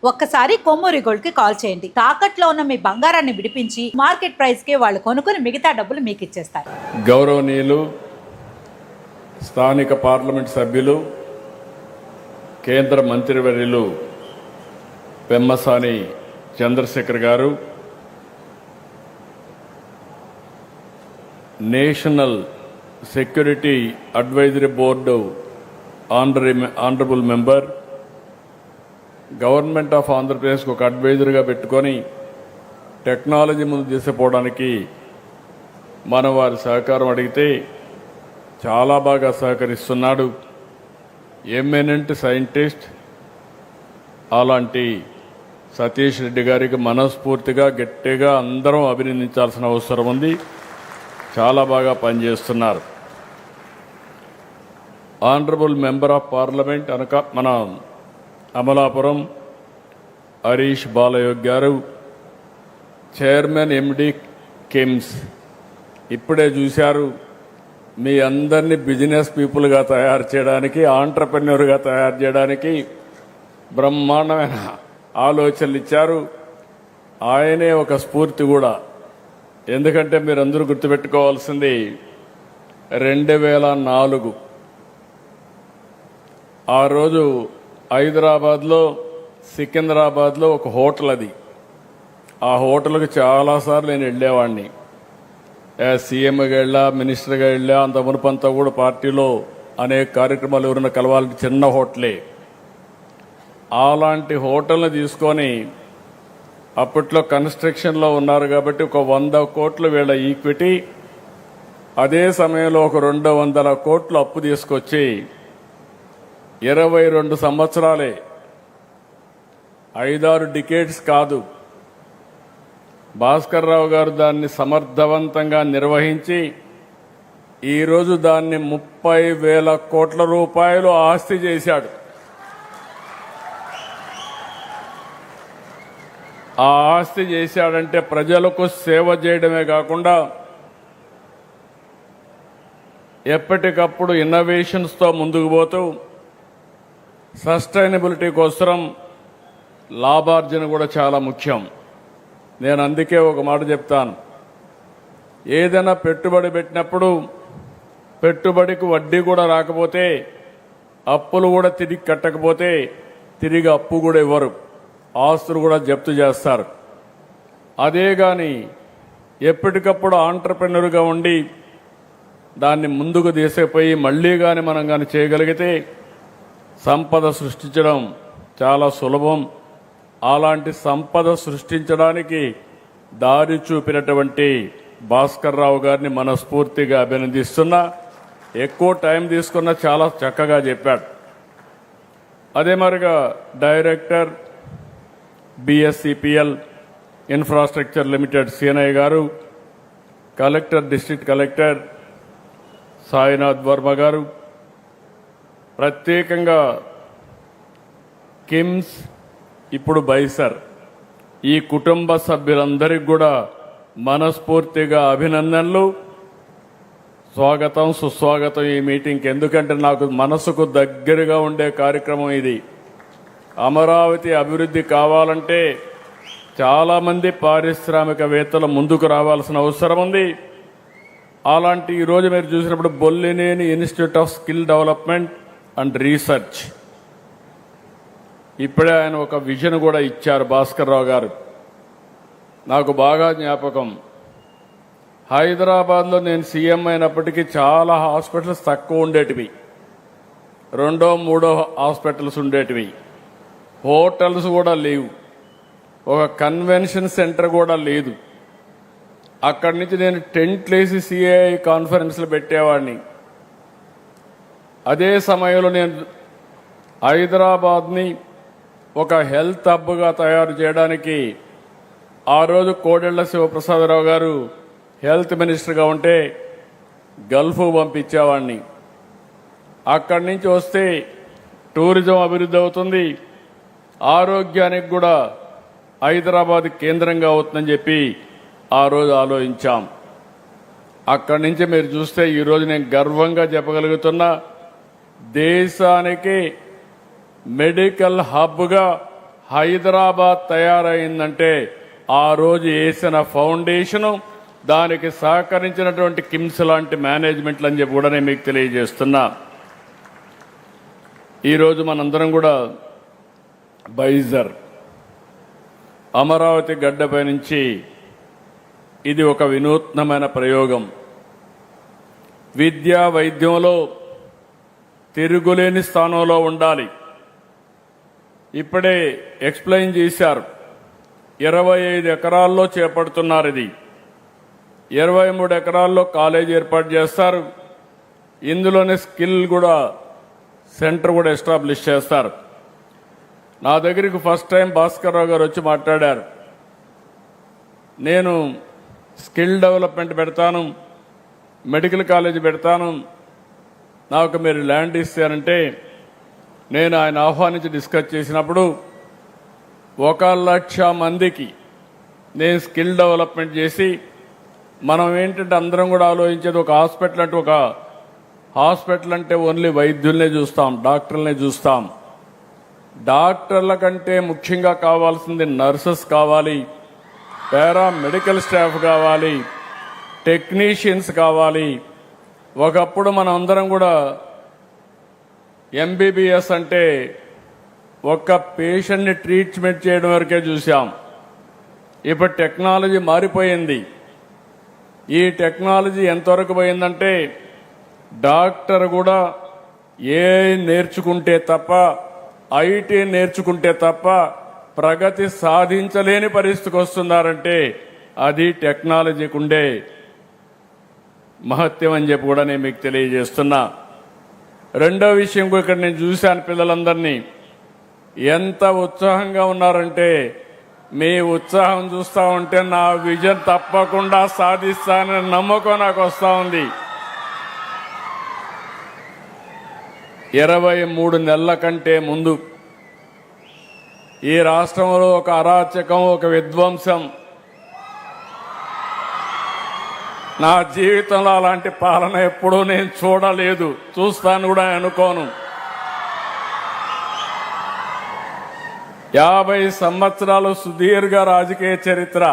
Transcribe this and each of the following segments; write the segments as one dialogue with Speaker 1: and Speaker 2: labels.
Speaker 1: ఒక్కసారి కొమ్మూరి గోల్డ్ కి కాల్ చేయండి. తాకట్లో ఉన్న మీ బంగారాన్ని విడిపించి మార్కెట్ ప్రైస్ కి వాళ్ళు కొనుక్కుని మిగతా డబ్బులు మీకు ఇచ్చేస్తారు.
Speaker 2: గౌరవనీయులు స్థానిక పార్లమెంట్ సభ్యులు కేంద్ర మంత్రివర్యులు పెమ్మసాని చంద్రశేఖర్ గారు, national security advisory board honourable member, government of ఆంధ్రప్రదేశ్కి ఒక అడ్వైజర్గా పెట్టుకొని టెక్నాలజీ ముందు తీసుకుపోవడానికి మనం వారి సహకారం అడిగితే చాలా బాగా సహకరిస్తున్నాడు. ఎమినెంట్ సైంటిస్ట్ అలాంటి సతీష్ రెడ్డి గారికి మనస్ఫూర్తిగా గట్టిగా అందరం అభినందించాల్సిన అవసరం ఉంది. చాలా బాగా పనిచేస్తున్నారు. ఆనరబుల్ మెంబర్ ఆఫ్ పార్లమెంట్ మన అమలాపురం హరీష్ బాలయోగ్ గారు, చైర్మన్ ఎండి కిమ్స్. ఇప్పుడే చూశారు, మీ అందరినీ బిజినెస్ పీపుల్గా తయారు చేయడానికి, ఆంటర్ప్రెన్యూర్గా తయారు చేయడానికి బ్రహ్మాండమైన ఆలోచనలు ఇచ్చారు. ఆయనే ఒక స్ఫూర్తి కూడా. ఎందుకంటే మీరందరూ గుర్తుపెట్టుకోవాల్సింది 2004 ఆ రోజు హైదరాబాద్లో సికింద్రాబాద్లో ఒక హోటల్, అది ఆ హోటల్కి చాలాసార్లు నేను వెళ్ళేవాడిని. సీఎంగా వెళ్ళా, మినిస్టర్గా వెళ్ళా, అంత మునుపంతా కూడా పార్టీలో అనేక కార్యక్రమాలు ఎవరైనా కలవాలంటే చిన్న హోటలే. అలాంటి హోటల్ని తీసుకొని అప్పట్లో కన్స్ట్రక్షన్లో ఉన్నారు కాబట్టి ఒక 100 కోట్లు వీళ్ళ ఈక్విటీ, అదే సమయంలో ఒక 200 కోట్లు అప్పు తీసుకొచ్చి 22 సంవత్సరాలే, 5-6 డికేడ్స్ కాదు, భాస్కర్ రావు గారు దాన్ని సమర్థవంతంగా నిర్వహించి ఈరోజు దాన్ని 30,000 కోట్ల రూపాయలు ఆస్తి చేశాడు. ఆ ఆస్తి చేశాడంటే ప్రజలకు సేవ చేయడమే కాకుండా ఎప్పటికప్పుడు ఇన్నోవేషన్స్తో ముందుకు పోతూ సస్టైనబిలిటీ కోసం లాభార్జన కూడా చాలా ముఖ్యం. నేను అందుకే ఒక మాట చెప్తాను, ఏదైనా పెట్టుబడి పెట్టినప్పుడు పెట్టుబడికి వడ్డీ కూడా రాకపోతే, అప్పులు కూడా తిరిగి కట్టకపోతే తిరిగి అప్పు కూడా ఇవ్వరు, ఆస్తులు కూడా జప్తు చేస్తారు. అదే కానీ ఎప్పటికప్పుడు ఆంటర్ప్రెన్యూర్గా ఉండి దాన్ని ముందుకు తీసుకుపోయి మళ్ళీ కానీ మనం కానీ చేయగలిగితే సంపద సృష్టించడం చాలా సులభం. అలాంటి సంపద సృష్టించడానికి దారి చూపినటువంటి భాస్కర్ రావు గారిని మనస్ఫూర్తిగా అభినందిస్తున్నా. ఎక్కువ టైం తీసుకున్నా చాలా చక్కగా చెప్పాడు. అదే మరిగా director BSCPL infrastructure limited Seenaiah గారు, collector district collector Sainath Varma గారు, ప్రత్యేకంగా కిమ్స్ ఇప్పుడు బైసర్, ఈ కుటుంబ సభ్యులందరికీ కూడా మనస్ఫూర్తిగా అభినందనలు, స్వాగతం సుస్వాగతం ఈ మీటింగ్కి. ఎందుకంటే నాకు మనసుకు దగ్గరగా ఉండే కార్యక్రమం ఇది. అమరావతి అభివృద్ధి కావాలంటే చాలామంది పారిశ్రామికవేత్తలు ముందుకు రావాల్సిన అవసరం ఉంది. అలాంటి ఈరోజు మీరు చూసినప్పుడు Bollineni institute of skill development and research, ఇప్పుడే ఆయన ఒక విజన్ కూడా ఇచ్చారు భాస్కర్ రావు గారు. నాకు బాగా జ్ఞాపకం, హైదరాబాద్లో నేను సీఎం అయినప్పటికీ చాలా హాస్పిటల్స్ తక్కువ ఉండేటివి, 2, 3 హాస్పిటల్స్ ఉండేటివి, హోటల్స్ కూడా లేవు, ఒక కన్వెన్షన్ సెంటర్ కూడా లేదు. అక్కడి నుంచి నేను టెంట్లు వేసి సిఐఐ కాన్ఫరెన్స్లు పెట్టేవాడిని. అదే సమయంలో నేను హైదరాబాద్ని ఒక హెల్త్ హబ్గా తయారు చేయడానికి ఆ రోజు కోడెళ్ల శివప్రసాదరావు గారు హెల్త్ మినిస్టర్గా ఉంటే గల్ఫ్ పంపించేవాడిని. అక్కడి నుంచి వస్తే టూరిజం అభివృద్ధి అవుతుంది, ఆరోగ్యానికి కూడా హైదరాబాద్ కేంద్రంగా అవుతుందని చెప్పి ఆ రోజు ఆలోచించాం. అక్కడి నుంచి మీరు చూస్తే ఈరోజు నేను గర్వంగా చెప్పగలుగుతున్నా, దేశానికి మెడికల్ హబ్గా హైదరాబాద్ తయారైందంటే ఆ రోజు వేసిన ఫౌండేషను, దానికి సహకరించినటువంటి కిమ్స్ లాంటి మేనేజ్మెంట్లు అని చెప్పి కూడా నేను మీకు తెలియజేస్తున్నా. ఈరోజు మనందరం కూడా బైజర్ అమరావతి గడ్డపై నుంచి ఇది ఒక వినూత్నమైన ప్రయోగం. విద్యా వైద్యంలో తిరుగులేని స్థానంలో ఉండాలి. ఇప్పుడే ఎక్స్ప్లెయిన్ చేశారు. 25 ఎకరాల్లో చేపడుతున్నారు. ఇది 23 ఎకరాల్లో కాలేజీ ఏర్పాటు చేస్తారు. ఇందులోనే స్కిల్ కూడా సెంటర్ కూడా ఎస్టాబ్లిష్ చేస్తారు. నా దగ్గరికి ఫస్ట్ టైం భాస్కర్ రావు గారు వచ్చి మాట్లాడారు. నేను స్కిల్ డెవలప్మెంట్ పెడతాను, మెడికల్ కాలేజ్ పెడతాను, నాకు మీరు ల్యాండ్ ఇస్తారంటే నేను ఆయన ఆహ్వానించి డిస్కస్ చేసినప్పుడు 1,00,000 మందికి నేను స్కిల్ డెవలప్మెంట్ చేసి, మనం ఏంటంటే అందరం కూడా ఆలోచించేది ఒక హాస్పిటల్ అంటే ఓన్లీ వైద్యుల్నే చూస్తాం, డాక్టర్లనే చూస్తాం. డాక్టర్ల కంటే ముఖ్యంగా కావాల్సింది నర్సెస్ కావాలి, పారామెడికల్ స్టాఫ్ కావాలి, టెక్నీషియన్స్ కావాలి. ఒకప్పుడు మనం అందరం కూడా ఎంబీబీఎస్ అంటే ఒక్క పేషెంట్ని ట్రీట్మెంట్ చేయడం వరకే చూసాం. ఇప్పుడు టెక్నాలజీ మారిపోయింది. ఈ టెక్నాలజీ ఎంతవరకు పోయిందంటే డాక్టర్ కూడా ఏఐ నేర్చుకుంటే తప్ప, ఐటీ నేర్చుకుంటే తప్ప ప్రగతి సాధించలేని పరిస్థితికి వస్తున్నారంటే అది టెక్నాలజీకి ఉండే మహత్యం అని చెప్పి కూడా నేను మీకు తెలియజేస్తున్నా. రెండో విషయం కూడా ఇక్కడ నేను చూశాను, పిల్లలందరినీ ఎంత ఉత్సాహంగా ఉన్నారంటే, మీ ఉత్సాహం చూస్తా ఉంటే నా విజన్ తప్పకుండా సాధిస్తానని నమ్మకం నాకు వస్తూ ఉంది. 23 నెలల కంటే ముందు ఈ రాష్ట్రంలో ఒక అరాచకం, ఒక విధ్వంసం, నా జీవితంలో అలాంటి పాలన ఎప్పుడూ నేను చూడలేదు, చూస్తాను కూడా అనుకోను. 50 సంవత్సరాలు సుదీర్ఘ రాజకీయ చరిత్ర.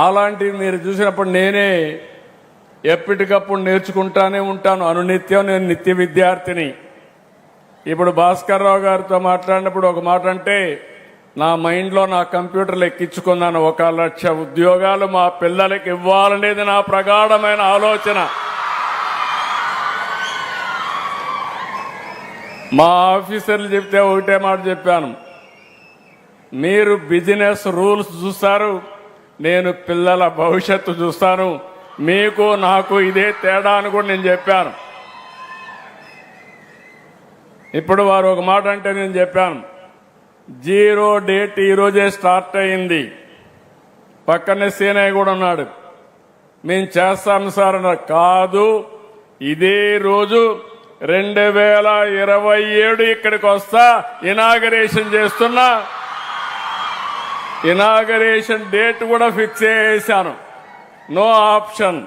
Speaker 2: అలాంటివి మీరు చూసినప్పుడు నేనే ఎప్పటికప్పుడు నేర్చుకుంటానే ఉంటాను. అనునిత్యం నేను నిత్య విద్యార్థిని. ఇప్పుడు భాస్కర్ రావు గారితో మాట్లాడినప్పుడు ఒక మాట అంటే, నా మైండ్లో నా కంప్యూటర్లు ఎక్కించుకున్నాను. 1,00,000 ఉద్యోగాలు మా పిల్లలకి ఇవ్వాలనేది నా ప్రగాఢమైన ఆలోచన. మా ఆఫీసర్లు చెప్తే ఒకటే మాట చెప్పాను, మీరు బిజినెస్ రూల్స్ చూస్తారు, నేను పిల్లల భవిష్యత్తు చూస్తాను, మీకు నాకు ఇదే తేడా అని కూడా నేను చెప్పాను. ఇప్పుడు వారు ఒక మాట అంటే నేను చెప్పాను, 0 డేట్ ఈరోజే స్టార్ట్ అయింది. పక్కనే సీనయ్య కూడా ఉన్నాడు. మేము చేస్తాం సార్ అన్నారు. కాదు, ఇదే రోజు 2027 ఇక్కడికి వస్తా, ఇనాగరేషన్ చేస్తున్నా. ఇనాగరేషన్ డేట్ కూడా ఫిక్స్ చేశాను. No option.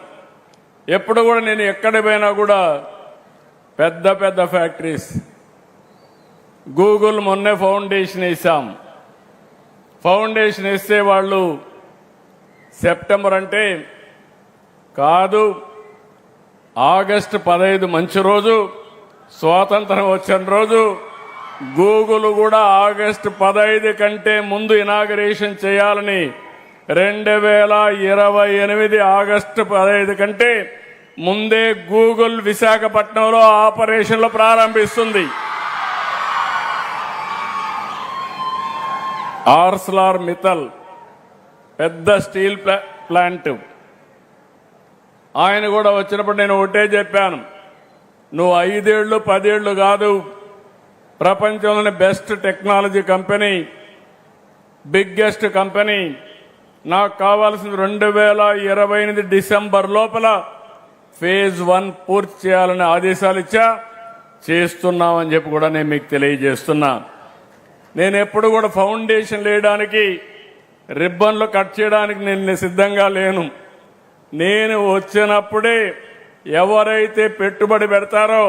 Speaker 2: ఎప్పుడు కూడా నేను ఎక్కడ పోయినా కూడా పెద్ద పెద్ద ఫ్యాక్టరీస్, గూగుల్ మొన్నే ఫౌండేషన్ వేసాం. ఫౌండేషన్ వేస్తే వాళ్ళు సెప్టెంబర్ అంటే కాదు, ఆగస్టు 15 మంచి రోజు, స్వాతంత్రం వచ్చిన రోజు. గూగుల్ కూడా ఆగస్టు 15 కంటే ముందు ఇనాగరేషన్ చేయాలని 2028 ఆగస్టు 15 కంటే ముందే గూగుల్ విశాఖపట్నంలో ఆపరేషన్లు ప్రారంభిస్తుంది. ఆర్సెలర్ మిత్తల్ పెద్ద స్టీల్ ప్లాంట్, ఆయన కూడా వచ్చినప్పుడు నేను ఒకటే చెప్పాను, నువ్వు 5 ఏళ్ళు 10 ఏళ్ళు కాదు, ప్రపంచంలోని best technology company, biggest company, నాకు కావాల్సింది 2028 డిసెంబర్ లోపల ఫేజ్ 1 పూర్తి చేయాలని ఆదేశాలు ఇచ్చా. చేస్తున్నామని చెప్పి కూడా నేను మీకు తెలియజేస్తున్నా. నేను ఎప్పుడు కూడా ఫౌండేషన్ వేయడానికి, రిబ్బన్లు కట్ చేయడానికి నేను సిద్ధంగా లేను. నేను వచ్చినప్పుడే ఎవరైతే పెట్టుబడి పెడతారో,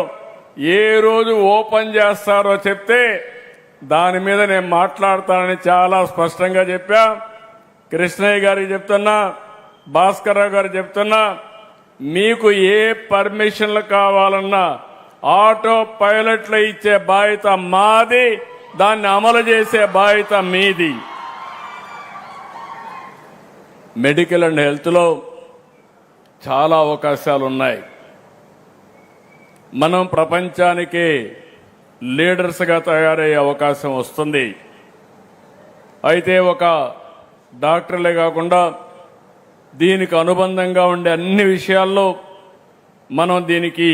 Speaker 2: ఏ రోజు ఓపెన్ చేస్తారో చెప్తే దాని మీద నేను మాట్లాడతానని చాలా స్పష్టంగా చెప్పా. కృష్ణయ్య గారికి చెప్తున్నా, భాస్కర్ రావు గారు చెప్తున్నా, మీకు ఏ పర్మిషన్లు కావాలన్నా ఆటో పైలట్లు ఇచ్చే బాధ్యత మాది, దాన్ని అమలు చేసే బాధ్యత మీది. మెడికల్ అండ్ హెల్త్లో చాలా అవకాశాలు ఉన్నాయి. మనం ప్రపంచానికి లీడర్స్గా తయారయ్యే అవకాశం వస్తుంది. అయితే ఒక డాక్టర్లే కాకుండా దీనికి అనుబంధంగా ఉండే అన్ని విషయాల్లో మనం దీనికి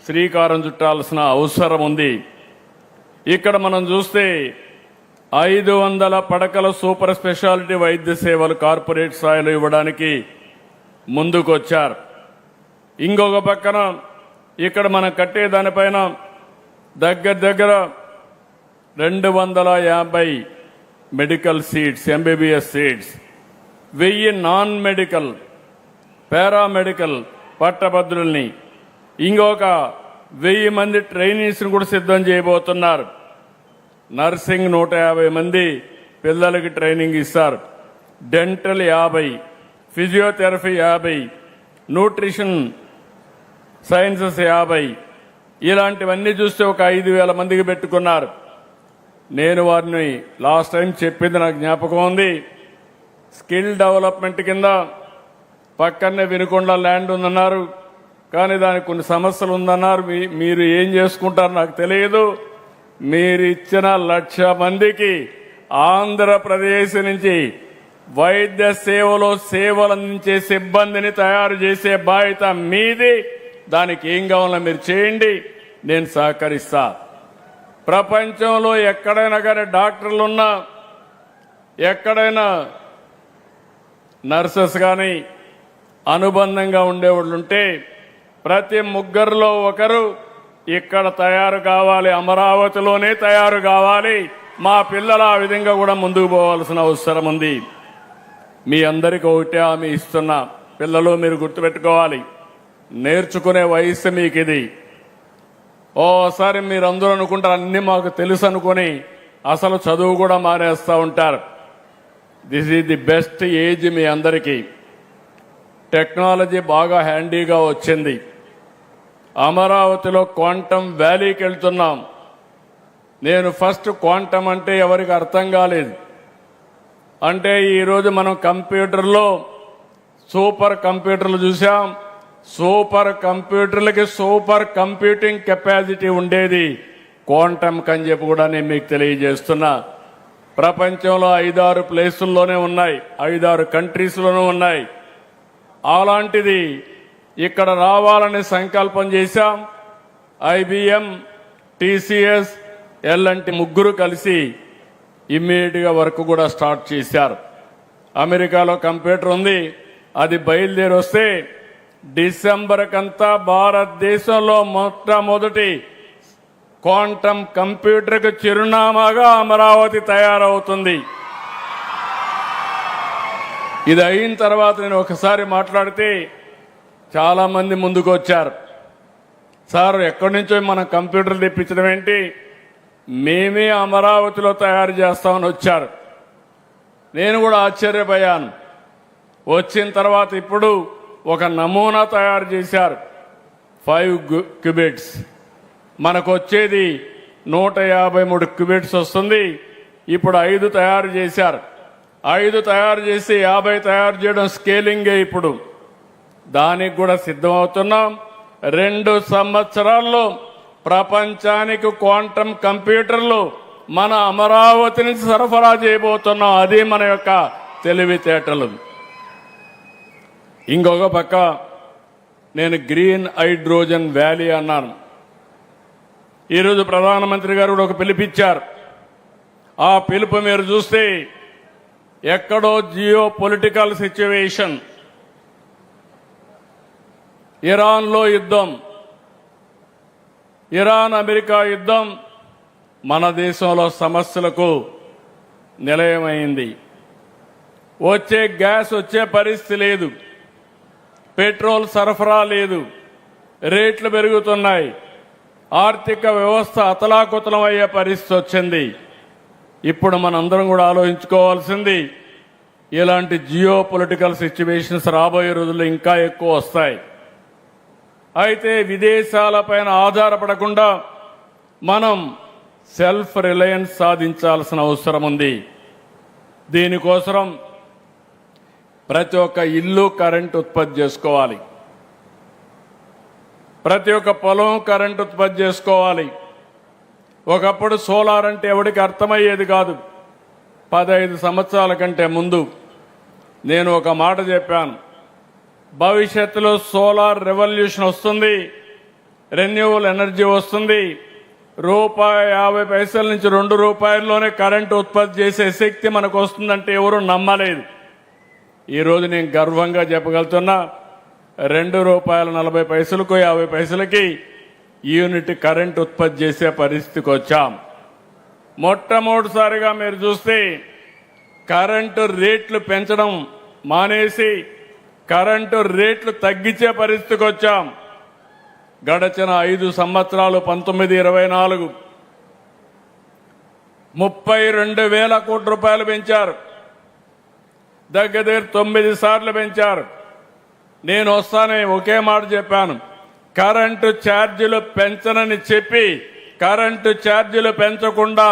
Speaker 2: శ్రీకారం చుట్టాల్సిన అవసరం ఉంది. ఇక్కడ మనం చూస్తే 500 పడకల సూపర్ స్పెషాలిటీ వైద్య సేవలు కార్పొరేట్ స్థాయిలో ఇవ్వడానికి ముందుకొచ్చారు. ఇంకొక పక్కన ఇక్కడ మనం కట్టే దానిపైన దగ్గర 250 medical seats, MBBS seats, 1000 non medical paramedical పట్టభద్రుల్ని, ఇంకొక 1000 మంది ట్రైనీస్ని కూడా సిద్ధం చేయబోతున్నారు. నర్సింగ్ 150 మంది పిల్లలకి ట్రైనింగ్ ఇస్తారు. డెంటల్ 50, ఫిజియోథెరపీ 50, న్యూట్రిషన్ సైన్సెస్ 50, ఇలాంటివన్నీ చూస్తే ఒక 5000 మందికి పెట్టుకున్నారు. నేను వారిని లాస్ట్ టైం చెప్పింది నాకు జ్ఞాపకం ఉంది. స్కిల్ డెవలప్మెంట్ కింద పక్కనే వినుకొండ ల్యాండ్ ఉందన్నారు, కానీ దానికి కొన్ని సమస్యలు ఉందన్నారు. మీరు ఏం చేసుకుంటారో నాకు తెలియదు. మీరు ఇచ్చిన 1,00,000 మందికి ఆంధ్రప్రదేశ్ నుంచి వైద్య సేవలో సేవలు అందించే సిబ్బందిని తయారు చేసే బాధ్యత మీది. దానికి ఏం కావాలో మీరు చేయండి, నేను సహకరిస్తా. ప్రపంచంలో ఎక్కడైనా కానీ డాక్టర్లున్నా, ఎక్కడైనా నర్సెస్ కానీ అనుబంధంగా ఉండేవాళ్ళుంటే ప్రతి ముగ్గురులో ఒకరు ఇక్కడ తయారు కావాలి, అమరావతిలోనే తయారు కావాలి. మా పిల్లలు ఆ విధంగా కూడా ముందుకు పోవాల్సిన అవసరం ఉంది. మీ అందరికీ ఒకటే హామీ ఇస్తున్నా, పిల్లలు మీరు గుర్తుపెట్టుకోవాలి, నేర్చుకునే వయసు మీకు ఇది. ఓసారి మీరందరూ అనుకుంటారు అన్ని మాకు తెలుసు అనుకుని అసలు చదువు కూడా మానేస్తూ ఉంటారు. This is the best age మీ అందరికీ. టెక్నాలజీ బాగా హ్యాండీగా వచ్చింది. అమరావతిలో క్వాంటమ్ వ్యాలీకి వెళ్తున్నాం. నేను ఫస్ట్ క్వాంటమ్ అంటే ఎవరికి అర్థం కాలేదు. అంటే ఈరోజు మనం కంప్యూటర్లో సూపర్ కంప్యూటర్లు చూసాం. సూపర్ కంప్యూటర్లకి సూపర్ కంప్యూటింగ్ కెపాసిటీ ఉండేది క్వాంటమ్ అని చెప్పి కూడా నేను మీకు తెలియజేస్తున్నా. ప్రపంచంలో 5-6 ప్లేసుల్లోనే ఉన్నాయి, 5-6 కంట్రీస్లోనూ ఉన్నాయి. అలాంటిది ఇక్కడ రావాలని సంకల్పం చేశాం. IBM, TCS, L&T ముగ్గురు కలిసి ఇమ్మీడియట్గా వర్క్ కూడా స్టార్ట్ చేశారు. అమెరికాలో కంప్యూటర్ ఉంది, అది బయలుదేరి వస్తే డిసెంబర్ కంతా భారతదేశంలో మొట్టమొదటి క్వాంటమ్ కంప్యూటర్కు చిరునామాగా అమరావతి తయారవుతుంది. ఇది అయిన తర్వాత నేను ఒకసారి మాట్లాడితే చాలా మంది ముందుకు వచ్చారు. సార్ ఎక్కడి నుంచో మనం కంప్యూటర్లు తెప్పించడం ఏంటి, మేమే అమరావతిలో తయారు చేస్తామని వచ్చారు. నేను కూడా ఆశ్చర్యపోయాను. వచ్చిన తర్వాత ఇప్పుడు ఒక నమూనా తయారు చేశారు, 5 క్యూబిట్స్. మనకు వచ్చేది 153 క్యూబిట్స్ వస్తుంది. ఇప్పుడు 5 తయారు చేశారు. 5 తయారు చేసి 50 తయారు చేయడం స్కేలింగే. ఇప్పుడు దానికి కూడా సిద్ధమవుతున్నాం. 2 సంవత్సరాల్లో ప్రపంచానికి క్వాంటమ్ కంప్యూటర్లు మన అమరావతి నుంచి సరఫరా చేయబోతున్నాం. అది మన యొక్క తెలివితేటలు. ఇంకొక పక్క నేను గ్రీన్ హైడ్రోజన్ వ్యాలీ అన్నాను. ఈరోజు ప్రధానమంత్రి గారు కూడా ఒక పిలుపిచ్చారు. ఆ పిలుపు మీరు చూస్తే ఎక్కడో జియో పొలిటికల్ సిచ్యువేషన్, ఇరాన్లో యుద్ధం, ఇరాన్ అమెరికా యుద్ధం మన దేశంలో సమస్యలకు నిలయమైంది. వచ్చే గ్యాస్ వచ్చే పరిస్థితి లేదు, పెట్రోల్ సరఫరా లేదు, రేట్లు పెరుగుతున్నాయి, ఆర్థిక వ్యవస్థ అతలాకుతలం అయ్యే పరిస్థితి వచ్చింది. ఇప్పుడు మనందరం కూడా ఆలోచించుకోవాల్సింది ఇలాంటి జియో పొలిటికల్ సిచ్యువేషన్స్ రాబోయే రోజుల్లో ఇంకా ఎక్కువ వస్తాయి. అయితే విదేశాలపైన ఆధారపడకుండా మనం సెల్ఫ్ రిలయన్స్ సాధించాల్సిన అవసరం ఉంది. దీనికోసం ప్రతి ఒక్క ఇల్లు కరెంట్ ఉత్పత్తి చేసుకోవాలి, ప్రతి ఒక్క పొలం కరెంట్ ఉత్పత్తి చేసుకోవాలి. ఒకప్పుడు సోలార్ అంటే ఎవరికి అర్థమయ్యేది కాదు. 15 సంవత్సరాల కంటే ముందు నేను ఒక మాట చెప్పాను, భవిష్యత్తులో సోలార్ రెవల్యూషన్ వస్తుంది, రెన్యూవల్ ఎనర్జీ వస్తుంది, ₹1.50 నుంచి ₹2 కరెంటు ఉత్పత్తి చేసే శక్తి మనకు వస్తుందంటే ఎవరు నమ్మలేదు. ఈరోజు నేను గర్వంగా చెప్పగలుగుతున్నా, ₹2.40కు 50 పైసలకి యూనిట్ కరెంట్ ఉత్పత్తి చేసే పరిస్థితికి వచ్చాం. మొట్టమొదటిసారిగా మీరు చూస్తే కరెంటు రేట్లు పెంచడం మానేసి కరెంటు రేట్లు తగ్గించే పరిస్థితికి వచ్చాం. గడచిన 5 సంవత్సరాలు 19-24 32,000 కోట్ల రూపాయలు పెంచారు. దగ్గర 9 సార్లు పెంచారు. నేను వస్తానే ఒకే మాట చెప్పాను, కరెంటు ఛార్జీలు పెంచనని చెప్పి కరెంటు ఛార్జీలు పెంచకుండా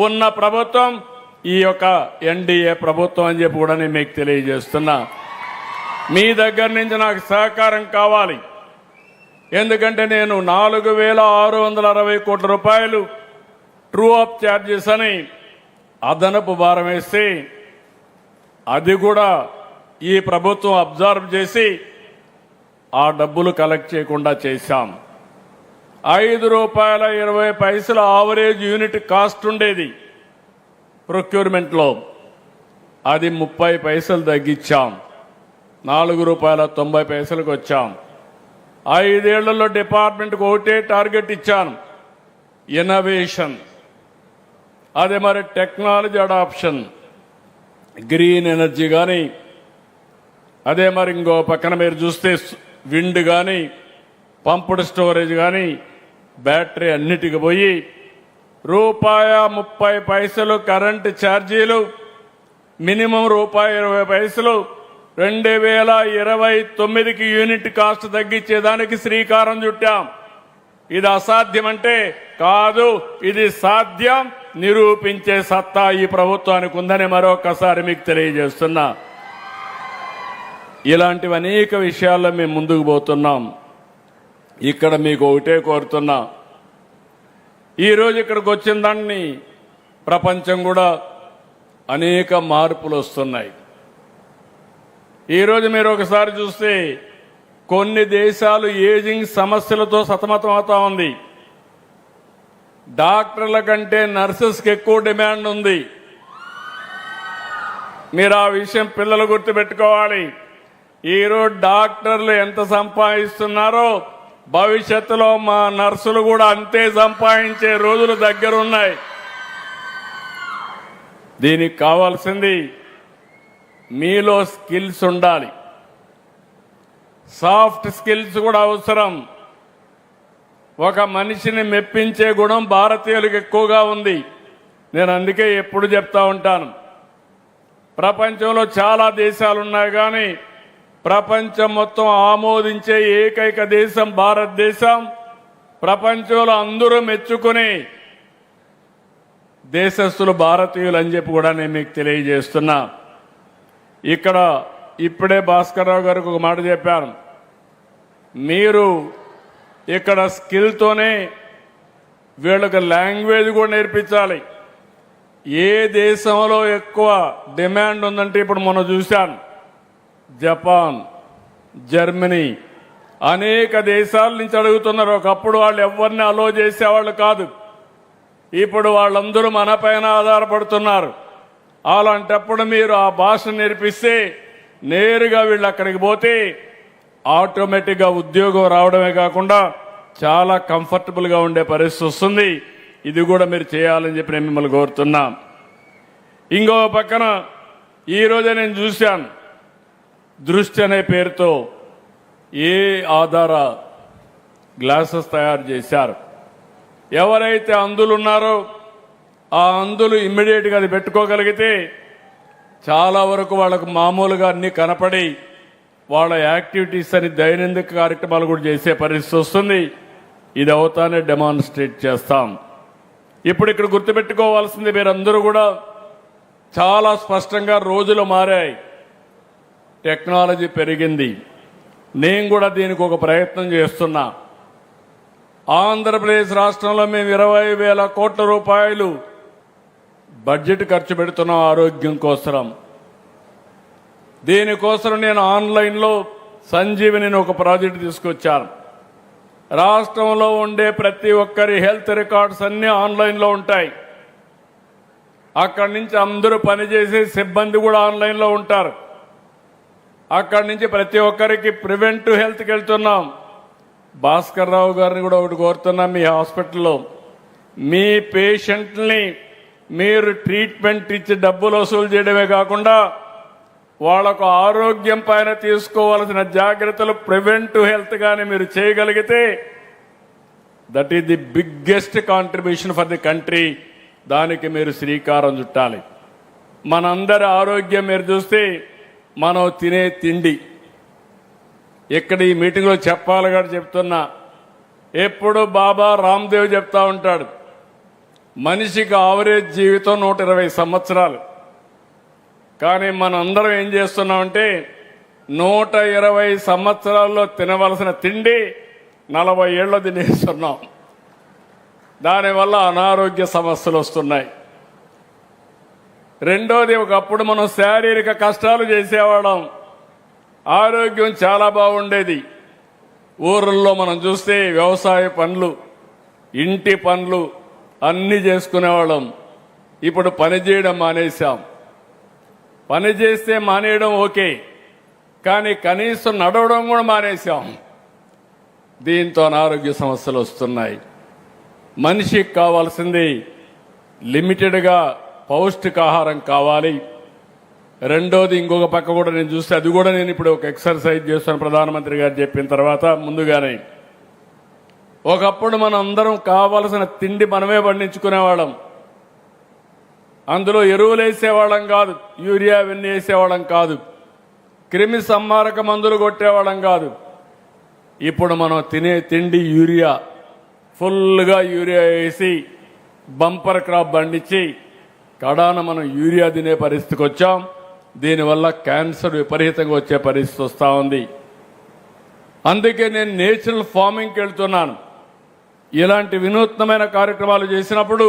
Speaker 2: ఉన్న ప్రభుత్వం ఈ యొక్క ఎన్డీఏ ప్రభుత్వం అని చెప్పి కూడా నేను మీకు తెలియజేస్తున్నా. మీ దగ్గర నుంచి నాకు సహకారం కావాలి. ఎందుకంటే నేను 4,660 కోట్ల రూపాయలు ట్రూ అప్ ఛార్జెస్ అని అదనపు భారం వేసి అది కూడా ఈ ప్రభుత్వం అబ్జర్వ్ చేసి ఆ డబ్బులు కలెక్ట్ చేయకుండా చేశాం. ₹5.20 ఆవరేజ్ యూనిట్ కాస్ట్ ఉండేది ప్రొక్యూర్మెంట్లో, అది 30 పైసలు తగ్గించాం, ₹4.90కు వచ్చాం. 5 ఏళ్లలో డిపార్ట్మెంట్కి ఒకటే టార్గెట్ ఇచ్చాను, ఇన్నోవేషన్. అదే మరి టెక్నాలజీ అడాప్షన్, గ్రీన్ ఎనర్జీ కానీ, అదే మరి ఇంకో పక్కన మీరు చూస్తే విండ్ కానీ, పంప్డ్ స్టోరేజ్ కానీ, బ్యాటరీ అన్నిటికి పోయి ₹30 కరెంటు ఛార్జీలు, మినిమం ₹20 2029కి యూనిట్ కాస్ట్ తగ్గించేదానికి శ్రీకారం చుట్టాం. ఇది అసాధ్యమంటే కాదు, ఇది సాధ్యం నిరూపించే సత్తా ఈ ప్రభుత్వానికి ఉందని మరొకసారి మీకు తెలియజేస్తున్నా. ఇలాంటివి అనేక విషయాల్లో మేము ముందుకు పోతున్నాం. ఇక్కడ మీకు ఒకటే కోరుతున్నా, ఈరోజు ఇక్కడికి వచ్చిన దాన్ని ప్రపంచం కూడా అనేక మార్పులు వస్తున్నాయి. ఈరోజు మీరు ఒకసారి చూస్తే కొన్ని దేశాలు ఏజింగ్ సమస్యలతో సతమతం అవుతా ఉంది. డాక్టర్ల కంటే నర్సెస్కి ఎక్కువ డిమాండ్ ఉంది. మీరు ఆ విషయం పిల్లలు గుర్తుపెట్టుకోవాలి. ఈరోజు డాక్టర్లు ఎంత సంపాదిస్తున్నారో భవిష్యత్తులో మా నర్సులు కూడా అంతే సంపాదించే రోజులు దగ్గరున్నాయి. దీనికి కావాల్సింది మీలో స్కిల్స్ ఉండాలి, సాఫ్ట్ స్కిల్స్ కూడా అవసరం. ఒక మనిషిని మెప్పించే గుణం భారతీయులకు ఎక్కువగా ఉంది. నేను అందుకే ఎప్పుడు చెప్తా ఉంటాను, ప్రపంచంలో చాలా దేశాలు ఉన్నాయి కానీ ప్రపంచం మొత్తం ఆమోదించే ఏకైక దేశం భారతదేశం. ప్రపంచంలో అందరూ మెచ్చుకునే దేశస్థులు భారతీయులు అని చెప్పి కూడా నేను మీకు తెలియజేస్తున్నా. ఇక్కడ ఇప్పుడే భాస్కర్రావు గారికి ఒక మాట చెప్పాను, మీరు ఇక్కడ స్కిల్తోనే వీళ్ళకి లాంగ్వేజ్ కూడా నేర్పించాలి. ఏ దేశంలో ఎక్కువ డిమాండ్ ఉందంటే ఇప్పుడు మనం చూశాను, జపాన్, జర్మనీ, అనేక దేశాల నుంచి అడుగుతున్నారు. ఒకప్పుడు వాళ్ళు ఎవరిని అలో చేసేవాళ్ళు కాదు, ఇప్పుడు వాళ్ళందరూ మనపైన ఆధారపడుతున్నారు. అలాంటప్పుడు మీరు ఆ భాష నేర్పిస్తే నేరుగా వీళ్ళు అక్కడికి పోతే ఆటోమేటిక్గా ఉద్యోగం రావడమే కాకుండా చాలా కంఫర్టబుల్గా ఉండే పరిస్థితి వస్తుంది. ఇది కూడా మీరు చేయాలని చెప్పి నేను మిమ్మల్ని కోరుతున్నా. ఇంకో పక్కన ఈరోజే నేను చూశాను, దృష్టి అనే పేరుతో ఏ ఆధార గ్లాసెస్ తయారు చేశారు. ఎవరైతే అంధులున్నారో ఆ అందులు ఇమ్మీడియట్గా అది పెట్టుకోగలిగితే చాలా వరకు వాళ్ళకు మామూలుగా అన్ని కనపడి వాళ్ళ యాక్టివిటీస్ అని దైనందిక కార్యక్రమాలు కూడా చేసే పరిస్థితి వస్తుంది. ఇది అవుతానే డెమాన్స్ట్రేట్ చేస్తాం. ఇప్పుడు ఇక్కడ గుర్తుపెట్టుకోవాల్సింది మీరందరూ కూడా చాలా స్పష్టంగా రోజులు మారాయి, టెక్నాలజీ పెరిగింది. నేను కూడా దీనికి ఒక ప్రయత్నం చేస్తున్నా. ఆంధ్రప్రదేశ్ రాష్ట్రంలో మేము 20,000 కోట్ల రూపాయలు బడ్జెట్ ఖర్చు పెడుతున్నాం ఆరోగ్యం కోసం. దీనికోసం నేను ఆన్లైన్లో సంజీవని ఒక ప్రాజెక్టు తీసుకొచ్చాను. రాష్ట్రంలో ఉండే ప్రతి ఒక్కరి హెల్త్ రికార్డ్స్ అన్నీ ఆన్లైన్లో ఉంటాయి. అక్కడి నుంచి అందరూ పనిచేసే సిబ్బంది కూడా ఆన్లైన్లో ఉంటారు. అక్కడి నుంచి ప్రతి ఒక్కరికి ప్రివెంటివ్ హెల్త్కి వెళ్తున్నాం. భాస్కర్ రావు గారిని కూడా ఒకటి కోరుతున్నాం, మీ హాస్పిటల్లో మీ పేషెంట్ని మీరు ట్రీట్మెంట్ ఇచ్చి డబ్బులు వసూలు చేయడమే కాకుండా వాళ్లకు ఆరోగ్యం పైన తీసుకోవాల్సిన జాగ్రత్తలు ప్రివెంటివ్ హెల్త్ గాని మీరు చేయగలిగితే that is the biggest contribution for the country. దానికి మీరు శ్రీకారం చుట్టాలి. మనందరి ఆరోగ్యం మీరు చూస్తే మనం తినే తిండి, ఇక్కడ ఈ మీటింగ్లో చెప్పాలి కూడా చెప్తున్నా, ఎప్పుడు బాబా రామ్దేవ్ చెప్తా ఉంటాడు, మనిషికి ఆవరేజ్ జీవితం 120 సంవత్సరాలు. కానీ మనందరం ఏం చేస్తున్నామంటే 120 సంవత్సరాల్లో తినవలసిన తిండి 40 ఏళ్ళు తినేస్తున్నాం. దానివల్ల అనారోగ్య సమస్యలు వస్తున్నాయి. రెండోది, ఒకప్పుడు మనం శారీరక కష్టాలు చేసేవాళ్ళం, ఆరోగ్యం చాలా బాగుండేది. ఊర్లలో మనం చూస్తే వ్యవసాయ పనులు, ఇంటి పనులు అన్నీ చేసుకునేవాళ్ళం. ఇప్పుడు పని చేయడం మానేశాం. పని చేస్తే మానేయడం ఓకే, కానీ కనీసం నడవడం కూడా మానేశాం. దీంతో అనారోగ్య సమస్యలు వస్తున్నాయి. మనిషికి కావాల్సింది లిమిటెడ్గా పౌష్టికాహారం కావాలి. రెండోది, ఇంకొక పక్క కూడా నేను చూస్తే అది కూడా నేను ఇప్పుడు ఒక ఎక్సర్సైజ్ చేస్తాను ప్రధానమంత్రి గారు చెప్పిన తర్వాత. ముందుగానే ఒకప్పుడు మనం అందరం కావాల్సిన తిండి మనమే పండించుకునేవాళ్ళం. అందులో ఎరువులు వేసేవాళ్ళం కాదు, యూరియా అవన్నీ వేసేవాళ్ళం కాదు, క్రిమి సంహారక మందులు కొట్టేవాళ్ళం కాదు. ఇప్పుడు మనం తినే తిండి యూరియా, ఫుల్గా యూరియా వేసి బంపర్ క్రాప్ పండించి కడాన మనం యూరియా తినే పరిస్థితికి వచ్చాం. దీనివల్ల క్యాన్సర్ విపరీతంగా వచ్చే పరిస్థితి వస్తూ ఉంది. అందుకే నేను నేచురల్ ఫార్మింగ్కి వెళ్తున్నాను. ఇలాంటి వినూత్నమైన కార్యక్రమాలు చేసినప్పుడు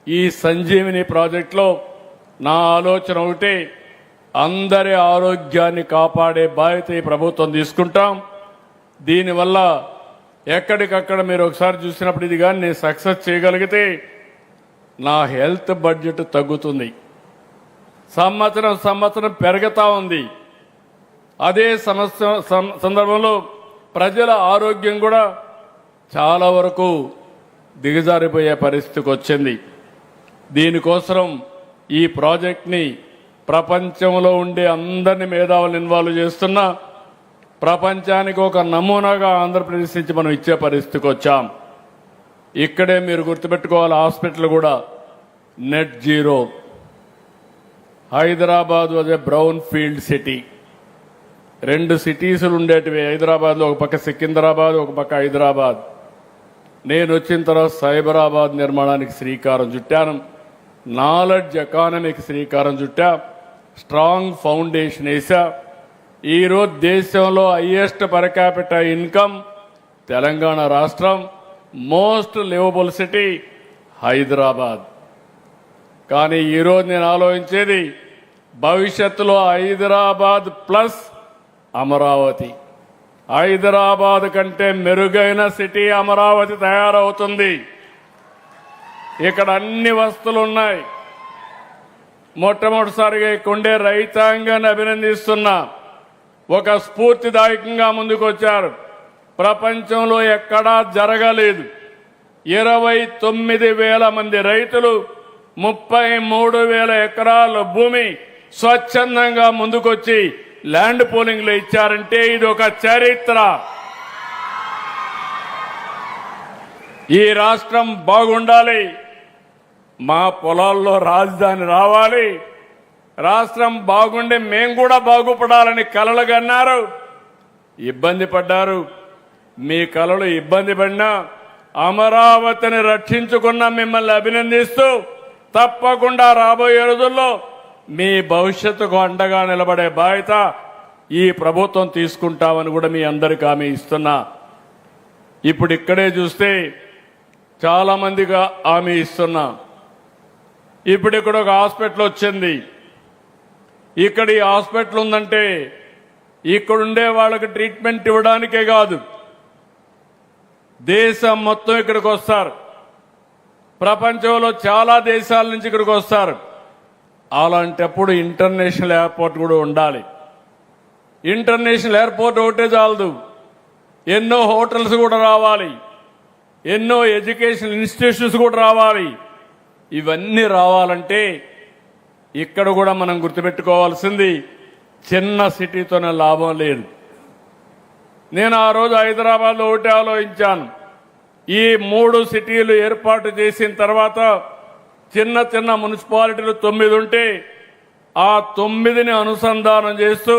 Speaker 2: ఈ సంజీవిని ప్రాజెక్టులో నా ఆలోచన ఒకటే, అందరి ఆరోగ్యాన్ని కాపాడే బాధ్యత ఈ ప్రభుత్వం తీసుకుంటాం. దీనివల్ల ఎక్కడికక్కడ మీరు ఒకసారి చూసినప్పుడు ఇది కానీ నేను సక్సెస్ చేయగలిగితే నా హెల్త్ బడ్జెట్ తగ్గుతుంది. సంవత్సరం పెరుగుతూ ఉంది. అదే సందర్భంలో ప్రజల ఆరోగ్యం కూడా చాలా వరకు దిగజారిపోయే పరిస్థితికి వచ్చింది. దీనికోసం ఈ ప్రాజెక్ట్ని ప్రపంచంలో ఉండే అందరినీ మేధావులు ఇన్వాల్వ్ చేస్తున్నా, ప్రపంచానికి ఒక నమూనాగా ఆంధ్రప్రదేశ్ నుంచి మనం ఇచ్చే పరిస్థితికి వచ్చాం. ఇక్కడే మీరు గుర్తుపెట్టుకోవాలి, హాస్పిటల్ కూడా net zero. Hyderabad was a brown field city. 2 సిటీసులు ఉండేటివి హైదరాబాద్లో, ఒక పక్క సికింద్రాబాద్, ఒక పక్క హైదరాబాద్. నేను వచ్చిన తర్వాత సైబరాబాద్ నిర్మాణానికి శ్రీకారం చుట్టాను, నాలెడ్జ్ ఎకానమీకి శ్రీకారం చుట్టా, స్ట్రాంగ్ ఫౌండేషన్ వేసా. ఈరోజు దేశంలో highest per capital income Telangana రాష్ట్రం, మోస్ట్ లివబుల్ సిటీ హైదరాబాద్. కానీ ఈరోజు నేను ఆలోచించేది భవిష్యత్తులో హైదరాబాద్ ప్లస్ అమరావతి. హైదరాబాద్ కంటే మెరుగైన సిటీ అమరావతి తయారవుతుంది. ఇక్కడ అన్ని వస్తువులు ఉన్నాయి. మొట్టమొదటిసారిగా ఇక్కడే రైతాంగాన్ని అభినందిస్తున్నా. ఒక స్ఫూర్తిదాయకంగా ముందుకు వచ్చారు. ప్రపంచంలో ఎక్కడా జరగలేదు. 29,000 మంది రైతులు 33,000 ఎకరాల భూమి స్వచ్ఛందంగా ముందుకొచ్చి ల్యాండ్ పూలింగ్ లో ఇచ్చారంటే ఇది ఒక చరిత్ర. ఈ రాష్ట్రం బాగుండాలి, మా పొలాల్లో రాజధాని రావాలి, రాష్ట్రం బాగుండి మేము కూడా బాగుపడాలని కలలు కన్నారు. ఇబ్బంది పడ్డారు. మీ కలలు ఇబ్బంది పడినా అమరావతిని రక్షించుకున్న మిమ్మల్ని అభినందిస్తూ తప్పకుండా రాబోయే రోజుల్లో మీ భవిష్యత్తుకు అండగా నిలబడే బాధ్యత ఈ ప్రభుత్వం తీసుకుంటామని కూడా మీ అందరికీ హామీ ఇస్తున్నా. ఇప్పుడు ఇక్కడే చూస్తే చాలా మందిగా హామీ ఇస్తున్నా. ఇప్పుడు ఇక్కడ ఒక హాస్పిటల్ వచ్చింది. ఇక్కడ ఈ హాస్పిటల్ ఉందంటే ఇక్కడుండే వాళ్ళకి ట్రీట్మెంట్ ఇవ్వడానికే కాదు, దేశం మొత్తం ఇక్కడికి వస్తారు. ప్రపంచంలో చాలా దేశాల నుంచి ఇక్కడికి వస్తారు. అలాంటప్పుడు ఇంటర్నేషనల్ ఎయిర్పోర్ట్ కూడా ఉండాలి. ఇంటర్నేషనల్ ఎయిర్పోర్ట్ ఒకటే చాలదు, ఎన్నో హోటల్స్ కూడా రావాలి, ఎన్నో ఎడ్యుకేషనల్ ఇన్స్టిట్యూషన్స్ కూడా రావాలి. ఇవన్నీ రావాలంటే ఇక్కడ కూడా మనం గుర్తుపెట్టుకోవాల్సింది చిన్న సిటీతోనే లాభం లేదు. నేను ఆ రోజు హైదరాబాద్లో ఒకటి ఆలోచించాను. ఈ 3 సిటీలు ఏర్పాటు చేసిన తర్వాత చిన్న చిన్న మున్సిపాలిటీలు 9 ఉంటే ఆ 9ని అనుసంధానం చేస్తూ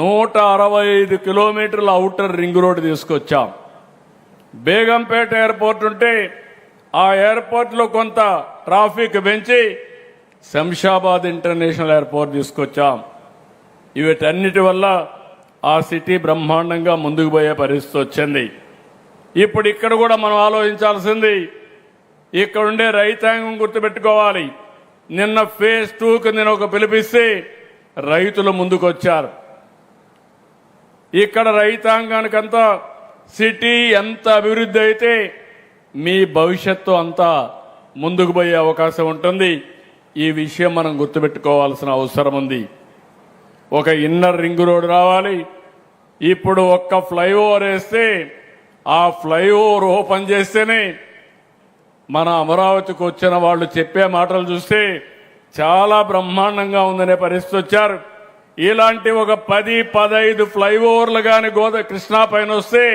Speaker 2: 165 కిలోమీటర్ల ఔటర్ రింగ్ రోడ్డు తీసుకొచ్చాం. బేగంపేట ఎయిర్పోర్ట్ ఉంటే ఆ ఎయిర్పోర్ట్లో కొంత ట్రాఫిక్ పెంచి శంషాబాద్ ఇంటర్నేషనల్ ఎయిర్పోర్ట్ తీసుకొచ్చాం. వీటన్నిటి వల్ల ఆ సిటీ బ్రహ్మాండంగా ముందుకు పోయే పరిస్థితి వచ్చింది. ఇప్పుడు ఇక్కడ కూడా మనం ఆలోచించాల్సింది, ఇక్కడ ఉండే రైతాంగం గుర్తుపెట్టుకోవాలి. నిన్న ఫేజ్ 2కు నేను ఒక పిలిపిస్తే రైతులు ముందుకొచ్చారు. ఇక్కడ రైతాంగానికంతా సిటీ ఎంత అభివృద్ధి అయితే మీ భవిష్యత్తు అంతా ముందుకు పోయే అవకాశం ఉంటుంది. ఈ విషయం మనం గుర్తుపెట్టుకోవాల్సిన అవసరం ఉంది. ఒక ఇన్నర్ రింగ్ రోడ్ రావాలి. ఇప్పుడు ఒక్క ఫ్లైఓవర్ వేస్తే ఆ ఫ్లైఓవర్ ఓపెన్ చేస్తేనే మన అమరావతికి వచ్చిన వాళ్ళు చెప్పే మాటలు చూస్తే చాలా బ్రహ్మాండంగా ఉందనే పరిస్థితి వచ్చారు. ఇలాంటి ఒక 10-15 ఫ్లైఓవర్లు కానీ కృష్ణా పైన వస్తే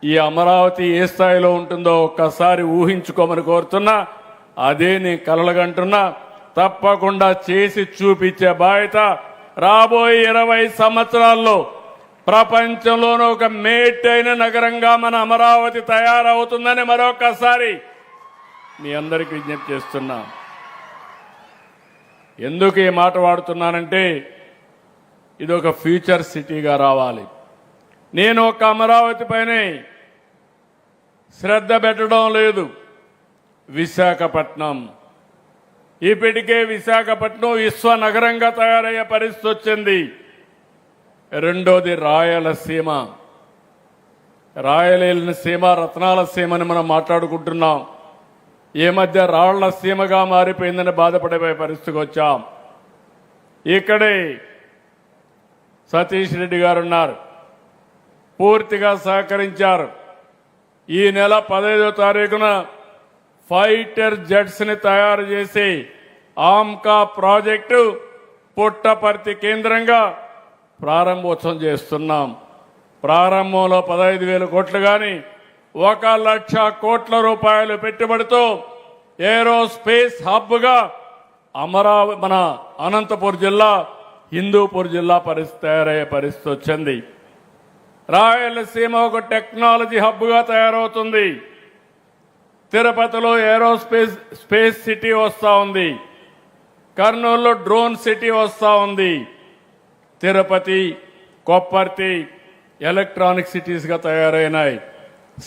Speaker 2: ఈ అమరావతి ఏ స్థాయిలో ఉంటుందో ఒక్కసారి ఊహించుకోమని కోరుతున్నా. అదే నేను కలలుగంటున్నా. తప్పకుండా చేసి చూపించే బాధ్యత రాబోయే 20 సంవత్సరాల్లో ప్రపంచంలోనే ఒక మేటైన నగరంగా మన అమరావతి తయారవుతుందని మరొకసారి మీ అందరికీ విజ్ఞప్తి చేస్తున్నా. ఎందుకు ఈ మాట వాడుతున్నానంటే ఇది ఒక ఫ్యూచర్ సిటీగా రావాలి. నేను ఒక అమరావతి పైనే శ్రద్ధ పెట్టడం లేదు. విశాఖపట్నం ఇప్పటికే విశాఖపట్నం విశ్వ నగరంగా తయారయ్యే పరిస్థితి వచ్చింది. రెండోది రాయలసీమ. రాయలేని సీమ రత్నాల సీమని మనం మాట్లాడుకుంటున్నాం. ఈ మధ్య రాళ్ల సీమగా మారిపోయిందని బాధపడే పరిస్థితికి వచ్చాం. ఇక్కడే సతీష్ రెడ్డి గారు ఉన్నారు, పూర్తిగా సహకరించారు. ఈ నెల 15వ తారీఖున ఫైటర్ జెట్స్ ని తయారు చేసి ఆమ్కా ప్రాజెక్టు పుట్టపర్తి కేంద్రంగా ప్రారంభోత్సవం చేస్తున్నాం. ప్రారంభంలో 15,000 కోట్లు కానీ 1,00,000 కోట్ల రూపాయలు పెట్టుబడితో ఏరోస్పేస్ హబ్ గా అమరావతి మన అనంతపురం జిల్లా హిందూపూర్ జిల్లా పరిస్థితి తయారయ్యే పరిస్థితి వచ్చింది. రాయలసీమ ఒక టెక్నాలజీ హబ్ గా తయారవుతుంది. తిరుపతిలో స్పేస్ సిటీ వస్తా ఉంది. కర్నూలులో డ్రోన్ సిటీ వస్తా ఉంది. తిరుపతి, కొప్పర్తి ఎలక్ట్రానిక్ సిటీస్ గా తయారైనాయి.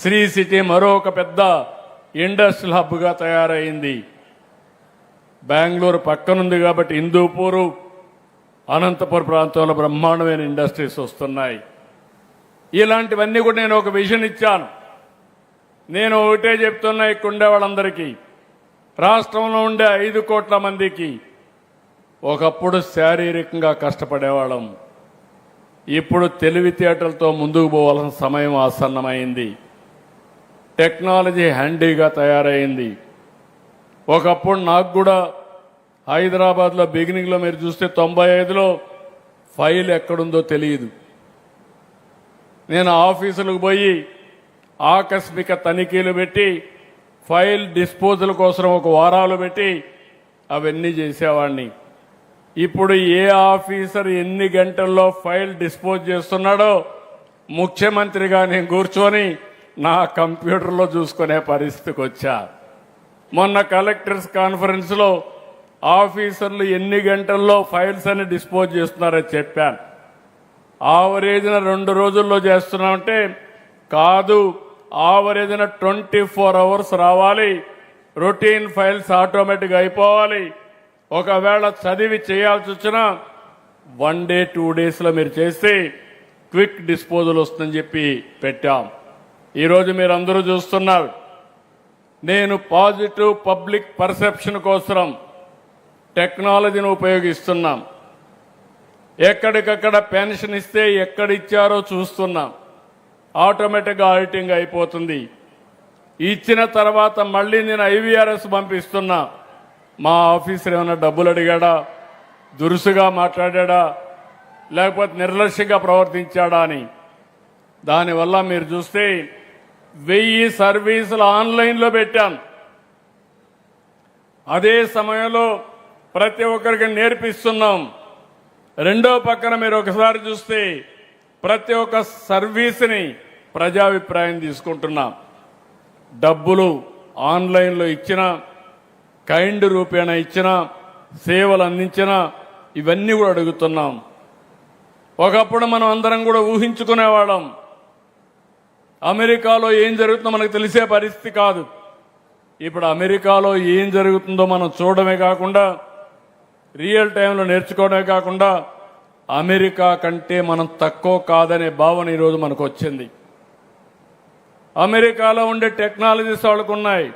Speaker 2: శ్రీ సిటీ మరొక పెద్ద ఇండస్ట్రియల్ హబ్ గా తయారైంది. బెంగళూరు పక్కనుంది కాబట్టి హిందూపూరు, అనంతపురం ప్రాంతంలో బ్రహ్మాండమైన ఇండస్ట్రీస్ వస్తున్నాయి. ఇలాంటివన్నీ కూడా నేను ఒక విజన్ ఇచ్చాను. నేను ఒకటే చెప్తున్నా, ఇక్కడ ఉండే వాళ్ళందరికీ, రాష్ట్రంలో ఉండే 5 కోట్ల మందికి ఒకప్పుడు శారీరకంగా కష్టపడేవాళ్ళం. ఇప్పుడు తెలివితేటలతో ముందుకు పోవాల్సిన సమయం ఆసన్నమైంది. టెక్నాలజీ హ్యాండీగా తయారైంది. ఒకప్పుడు నాకు కూడా హైదరాబాద్లో బిగినింగ్లో మీరు చూస్తే 95లో ఫైల్ ఎక్కడుందో తెలియదు. నేను ఆఫీసులకు పోయి ఆకస్మిక తనిఖీలు పెట్టి ఫైల్ డిస్పోజల్ కోసం ఒక వారాలు పెట్టి అవన్నీ చేసేవాడిని. ఇప్పుడు ఏ ఆఫీసర్ ఎన్ని గంటల్లో ఫైల్ డిస్పోజ్ చేస్తున్నాడో ముఖ్యమంత్రిగా నేను కూర్చొని నా కంప్యూటర్లో చూసుకునే పరిస్థితికి వచ్చా. మొన్న కలెక్టర్స్ కాన్ఫరెన్స్లో ఆఫీసర్లు ఎన్ని గంటల్లో ఫైల్స్ అని డిస్పోజ్ చేస్తున్నారో చెప్పాను. ఆవరేజ్న 2 రోజుల్లో చేస్తున్నామంటే కాదు, ఆవరేజ్న 24 అవర్స్ రావాలి. రొటీన్ ఫైల్స్ ఆటోమేటిక్గా అయిపోవాలి. ఒకవేళ చదివి చేయాల్సి వచ్చినా 1 డే 2 డేస్లో మీరు చేస్తే క్విక్ డిస్పోజల్ వస్తుందని చెప్పి పెట్టాం. ఈరోజు మీరు అందరూ చూస్తున్నారు, నేను పాజిటివ్ పబ్లిక్ పర్సెప్షన్ కోసం టెక్నాలజీని ఉపయోగిస్తున్నాం. ఎక్కడికక్కడ పెన్షన్ ఇస్తే ఎక్కడిచ్చారో చూస్తున్నాం. ఆటోమేటిక్గా ఆడిటింగ్ అయిపోతుంది. ఇచ్చిన తర్వాత మళ్ళీ నేను IVRS పంపిస్తున్నా. మా ఆఫీసర్ ఏమైనా డబ్బులు అడిగాడా, దురుసుగా మాట్లాడా, లేకపోతే నిర్లక్ష్యంగా ప్రవర్తించాడా అని. దానివల్ల మీరు చూస్తే 1000 సర్వీసులు ఆన్లైన్లో పెట్టాను. అదే సమయంలో ప్రతి ఒక్కరికి నేర్పిస్తున్నాం. రెండో పక్కన మీరు ఒకసారి చూస్తే ప్రతి ఒక్క సర్వీస్ని ప్రజాభిప్రాయం తీసుకుంటున్నాం. డబ్బులు ఆన్లైన్లో ఇచ్చిన, కైండ్ రూపేణ ఇచ్చిన, సేవలు అందించిన, ఇవన్నీ కూడా అడుగుతున్నాం. ఒకప్పుడు మనం అందరం కూడా ఊహించుకునేవాళ్ళం. అమెరికాలో ఏం జరుగుతుందో మనకు తెలిసే పరిస్థితి కాదు. ఇప్పుడు అమెరికాలో ఏం జరుగుతుందో మనం చూడడమే కాకుండా రియల్ టైంలో నేర్చుకోవడమే కాకుండా అమెరికా కంటే మనం తక్కువ కాదనే భావన ఈరోజు మనకు వచ్చింది. అమెరికాలో ఉండే టెక్నాలజీస్ వాళ్ళకున్నాయి,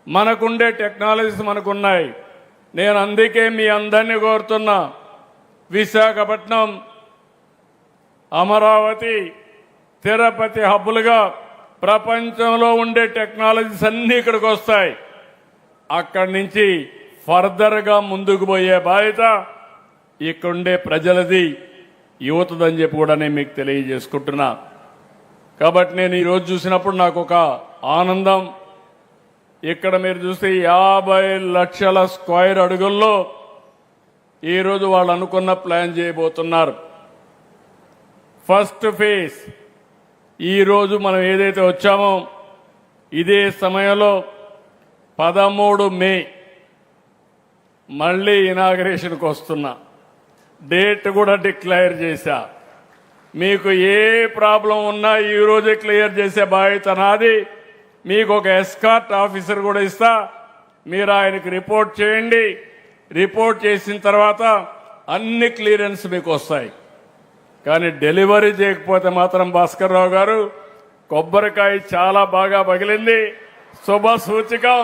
Speaker 2: మనకుండే టెక్నాలజీస్ మనకున్నాయి. నేను అందుకే మీ అందరినీ కోరుతున్నా, విశాఖపట్నం, అమరావతి, తిరుపతి హబ్బులుగా ప్రపంచంలో ఉండే టెక్నాలజీస్ అన్నీ ఇక్కడికి వస్తాయి. అక్కడి నుంచి ఫర్దర్గా ముందుకు పోయే బాధ్యత ఇక్కడుండే ప్రజలది, యువతదని చెప్పి కూడా నేను మీకు తెలియజేసుకుంటున్నా. కాబట్టి నేను ఈరోజు చూసినప్పుడు నాకు ఒక ఆనందం. ఇక్కడ మీరు చూస్తే 50 లక్షల స్క్వేర్ అడుగుల్లో ఈరోజు వాళ్ళు అనుకున్న ప్లాన్ చేయబోతున్నారు. ఫస్ట్ ఫేజ్ ఈరోజు మనం ఏదైతే వచ్చామో ఇదే సమయంలో 13 మే మళ్ళీ ఇనాగరేషన్కి వస్తున్నా. డేట్ కూడా డిక్లేర్ చేశా. మీకు ఏ ప్రాబ్లం ఉన్నా ఈ రోజే క్లియర్ చేసే బాధ్యత నాది. మీకు ఒక ఎస్కార్ట్ ఆఫీసర్ కూడా ఇస్తా. మీరు ఆయనకి రిపోర్ట్ చేయండి. రిపోర్ట్ చేసిన తర్వాత అన్ని క్లియరెన్స్ మీకు వస్తాయి. కానీ డెలివరీ చేయకపోతే మాత్రం భాస్కర్ రావు గారు, కొబ్బరికాయ చాలా బాగా పగిలింది, శుభ సూచికం.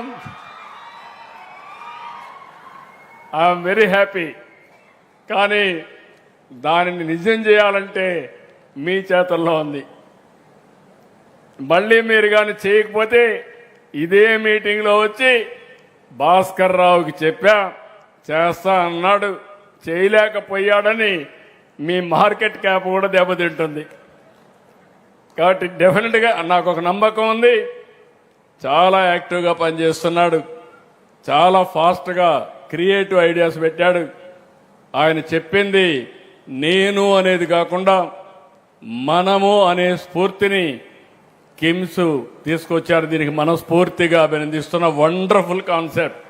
Speaker 2: I'm very happy. కానీ దానిని నిజం చేయాలంటే మీ చేతుల్లో ఉంది. మళ్ళీ మీరు కానీ చేయకపోతే ఇదే మీటింగ్లో వచ్చి భాస్కర్ రావుకి చెప్పా, చేస్తా అన్నాడు, చేయలేకపోయాడని మీ మార్కెట్ క్యాప్ కూడా దెబ్బతింటుంది. కాబట్టి డెఫినెట్గా నాకు ఒక నమ్మకం ఉంది. చాలా యాక్టివ్గా పనిచేస్తున్నాడు, చాలా ఫాస్ట్గా క్రియేటివ్ ఐడియాస్ పెట్టాడు. ఆయన చెప్పింది నేను అనేది కాకుండా మనము అనే స్ఫూర్తిని కిమ్స్ తీసుకొచ్చారు. దీనికి మనస్ఫూర్తిగా అభినందిస్తున్న వండర్ఫుల్ కాన్సెప్ట్.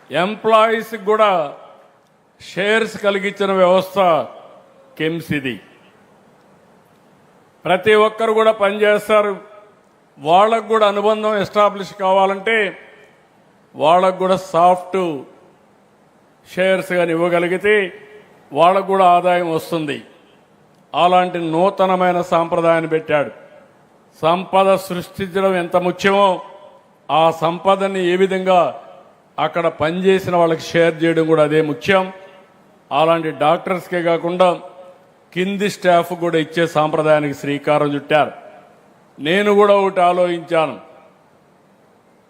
Speaker 2: ఎంప్లాయీస్ కూడా షేర్స్ కలిగించిన వ్యవస్థ కిమ్స్ ఇది. ప్రతి ఒక్కరు కూడా పనిచేస్తారు. వాళ్ళకు కూడా అనుబంధం ఎస్టాబ్లిష్ కావాలంటే వాళ్ళకు కూడా సాఫ్ట్ షేర్స్ కానీ ఇవ్వగలిగితే వాళ్ళకు కూడా ఆదాయం వస్తుంది. అలాంటి నూతనమైన సాంప్రదాయాన్ని పెట్టాడు. సంపద సృష్టించడం ఎంత ముఖ్యమో ఆ సంపదని ఏ విధంగా అక్కడ పనిచేసిన వాళ్ళకి షేర్ చేయడం కూడా అదే ముఖ్యం. అలాంటి డాక్టర్స్కే కాకుండా కింది స్టాఫ్ కూడా ఇచ్చే సాంప్రదాయానికి శ్రీకారం చుట్టారు. నేను కూడా ఒకటి ఆలోచించాను.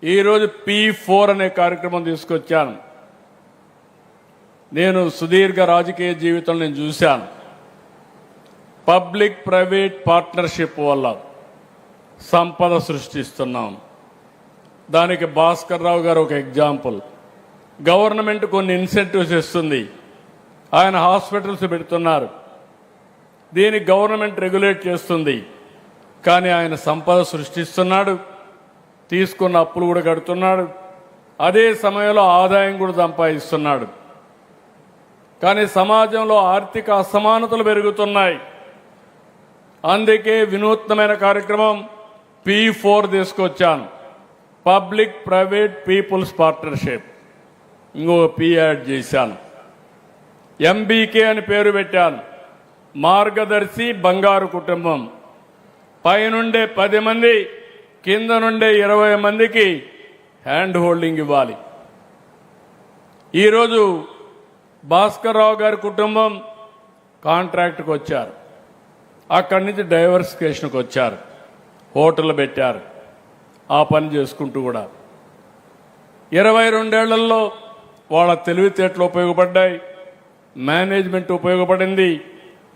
Speaker 2: ఈరోజు P4 అనే కార్యక్రమం తీసుకొచ్చాను. నేను సుదీర్ఘ రాజకీయ జీవితం నేను చూశాను. పబ్లిక్ ప్రైవేట్ పార్ట్నర్షిప్ వల్ల సంపద సృష్టిస్తున్నాం. దానికి భాస్కర్ రావు గారు ఒక ఎగ్జాంపుల్. గవర్నమెంట్ కొన్ని ఇన్సెంటివ్స్ ఇస్తుంది, ఆయన హాస్పిటల్స్ పెడుతున్నారు, దీనికి గవర్నమెంట్ రెగ్యులేట్ చేస్తుంది. కానీ ఆయన సంపద సృష్టిస్తున్నాడు, తీసుకున్న అప్పులు కూడా కడుతున్నాడు, అదే సమయంలో ఆదాయం కూడా సంపాదిస్తున్నాడు. కానీ సమాజంలో ఆర్థిక అసమానతలు పెరుగుతున్నాయి. అందుకే వినూత్నమైన కార్యక్రమం P4 తీసుకొచ్చాను, పబ్లిక్ ప్రైవేట్ పీపుల్స్ పార్ట్నర్షిప్. ఇంకొక P యాడ్ చేశాను, MBK అని పేరు పెట్టాను, మార్గదర్శి బంగారు కుటుంబం. పైనుండే 10 మంది, కింద నుండే 20 మందికి హ్యాండ్ హోల్డింగ్ ఇవ్వాలి. ఈరోజు భాస్కర్ రావు గారి కుటుంబం కాంట్రాక్ట్కి వచ్చారు, అక్కడి నుంచి డైవర్సిఫికేషన్కి వచ్చారు, హోటల్ పెట్టారు, ఆ పని చేసుకుంటూ కూడా 22 ఏళ్లలో వాళ్ళ తెలివితేటలు ఉపయోగపడ్డాయి, మేనేజ్మెంట్ ఉపయోగపడింది,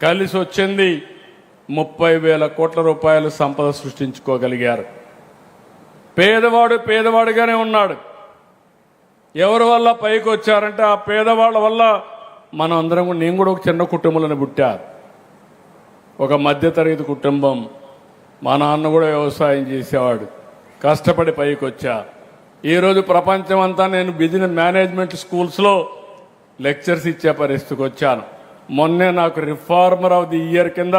Speaker 2: కలిసి వచ్చింది. 30,000 కోట్ల రూపాయలు సంపద సృష్టించుకోగలిగారు. పేదవాడు పేదవాడిగానే ఉన్నాడు. ఎవరి వల్ల పైకి వచ్చారంటే ఆ పేదవాళ్ళ వల్ల. మనం అందరం కూడా, నేను కూడా ఒక చిన్న కుటుంబంలోనే పుట్టా, ఒక మధ్యతరగతి కుటుంబం. మా నాన్న కూడా వ్యవసాయం చేసేవాడు, కష్టపడి పైకి వచ్చా. ఈరోజు ప్రపంచం అంతా నేను బిజినెస్ మేనేజ్మెంట్ స్కూల్స్లో లెక్చర్స్ ఇచ్చే పరిస్థితికి వచ్చాను. మొన్నే నాకు రిఫార్మర్ ఆఫ్ ది ఇయర్ కింద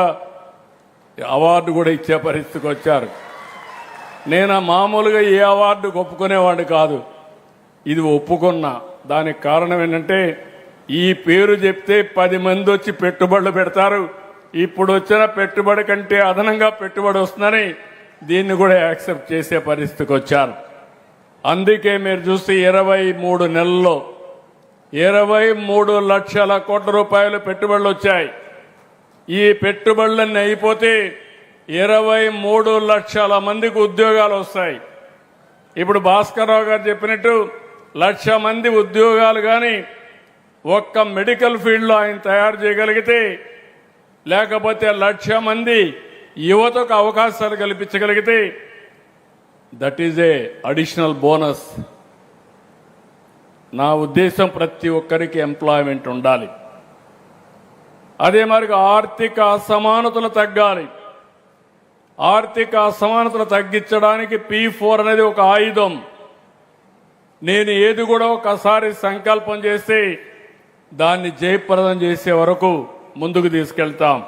Speaker 2: అవార్డు కూడా ఇచ్చే పరిస్థితికి వచ్చారు. నేను మామూలుగా ఏ అవార్డు ఒప్పుకునేవాడిని కాదు, ఇది ఒప్పుకున్నా. దానికి కారణం ఏంటంటే ఈ పేరు చెప్తే 10 మంది వచ్చి పెట్టుబడులు పెడతారు. ఇప్పుడు వచ్చిన పెట్టుబడి కంటే అదనంగా పెట్టుబడి వస్తుందని దీన్ని కూడా యాక్సెప్ట్ చేసే పరిస్థితికి వచ్చారు. అందుకే మీరు చూస్తే 23 నెలల్లో 23 లక్షల కోట్ల రూపాయలు పెట్టుబడులు వచ్చాయి. ఈ పెట్టుబడులన్నీ అయిపోతే 23 లక్షల మందికి ఉద్యోగాలు వస్తాయి. ఇప్పుడు భాస్కర్ రావు గారు చెప్పినట్టు 1,00,000 మంది ఉద్యోగాలు కానీ ఒక్క మెడికల్ ఫీల్డ్లో ఆయన తయారు చేయగలిగితే, లేకపోతే 1,00,000 మంది యువతకు అవకాశాలు కల్పించగలిగితే, that is a additional bonus. నా ఉద్దేశం ప్రతి ఒక్కరికి ఎంప్లాయ్మెంట్ ఉండాలి. అదే మరి ఆర్థిక అసమానతలు తగ్గాలి. ఆర్థిక అసమానతలు తగ్గించడానికి P4 అనేది ఒక ఆయుధం. నేను ఏది కూడా ఒకసారి సంకల్పం చేస్తే దాన్ని జయప్రదం చేసే వరకు ముందుకు తీసుకెళ్తాం.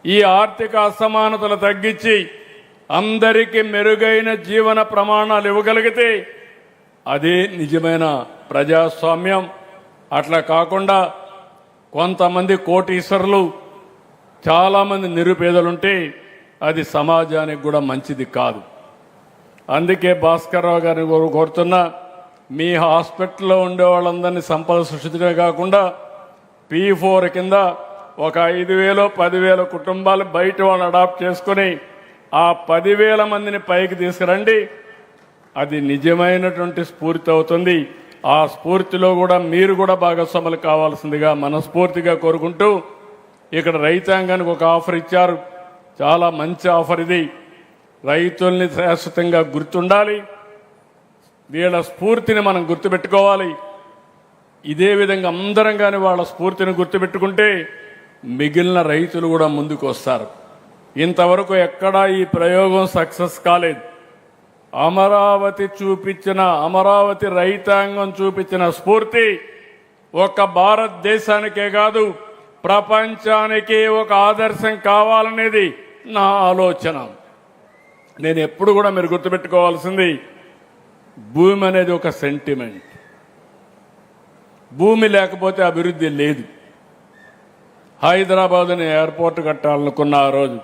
Speaker 2: ఈ ఆర్థిక అసమానతలు తగ్గించి అందరికీ మెరుగైన జీవన ప్రమాణాలు ఇవ్వగలిగితే అదే నిజమైన ప్రజాస్వామ్యం. అట్లా కాకుండా కొంతమంది కోటీశ్వరులు, చాలామంది నిరుపేదలుంటే అది సమాజానికి కూడా మంచిది కాదు. అందుకే భాస్కర్ రావు గారిని కోరుతున్నా, మీ హాస్పిటల్లో ఉండే వాళ్ళందరినీ సంపద సృష్టించడమే కాకుండా P4 కింద ఒక 5,000 10,000 కుటుంబాలు బయట వాళ్ళని అడాప్ట్ చేసుకుని ఆ 10,000 మందిని పైకి తీసుకురండి. అది నిజమైనటువంటి స్ఫూర్తి అవుతుంది. ఆ స్ఫూర్తిలో కూడా మీరు కూడా భాగస్వాములు కావాల్సిందిగా మనస్ఫూర్తిగా కోరుకుంటూ, ఇక్కడ రైతాంగానికి ఒక ఆఫర్ ఇచ్చారు, చాలా మంచి ఆఫర్ ఇది. రైతుల్ని శాశ్వతంగా గుర్తుండాలి, వీళ్ళ స్ఫూర్తిని మనం గుర్తుపెట్టుకోవాలి. ఇదే విధంగా అందరం కానీ వాళ్ళ స్ఫూర్తిని గుర్తుపెట్టుకుంటే మిగిలిన రైతులు కూడా ముందుకు వస్తారు. ఇంతవరకు ఎక్కడా ఈ ప్రయోగం సక్సెస్ కాలేదు. అమరావతి రైతాంగం చూపించిన స్ఫూర్తి ఒక భారతదేశానికే కాదు ప్రపంచానికి ఒక ఆదర్శం కావాలనేది నా ఆలోచన. నేను ఎప్పుడు కూడా మీరు గుర్తుపెట్టుకోవాల్సింది, భూమి అనేది ఒక సెంటిమెంట్. భూమి లేకపోతే అభివృద్ధి లేదు. హైదరాబాద్ని ఎయిర్పోర్ట్ కట్టాలనుకున్న ఆ రోజు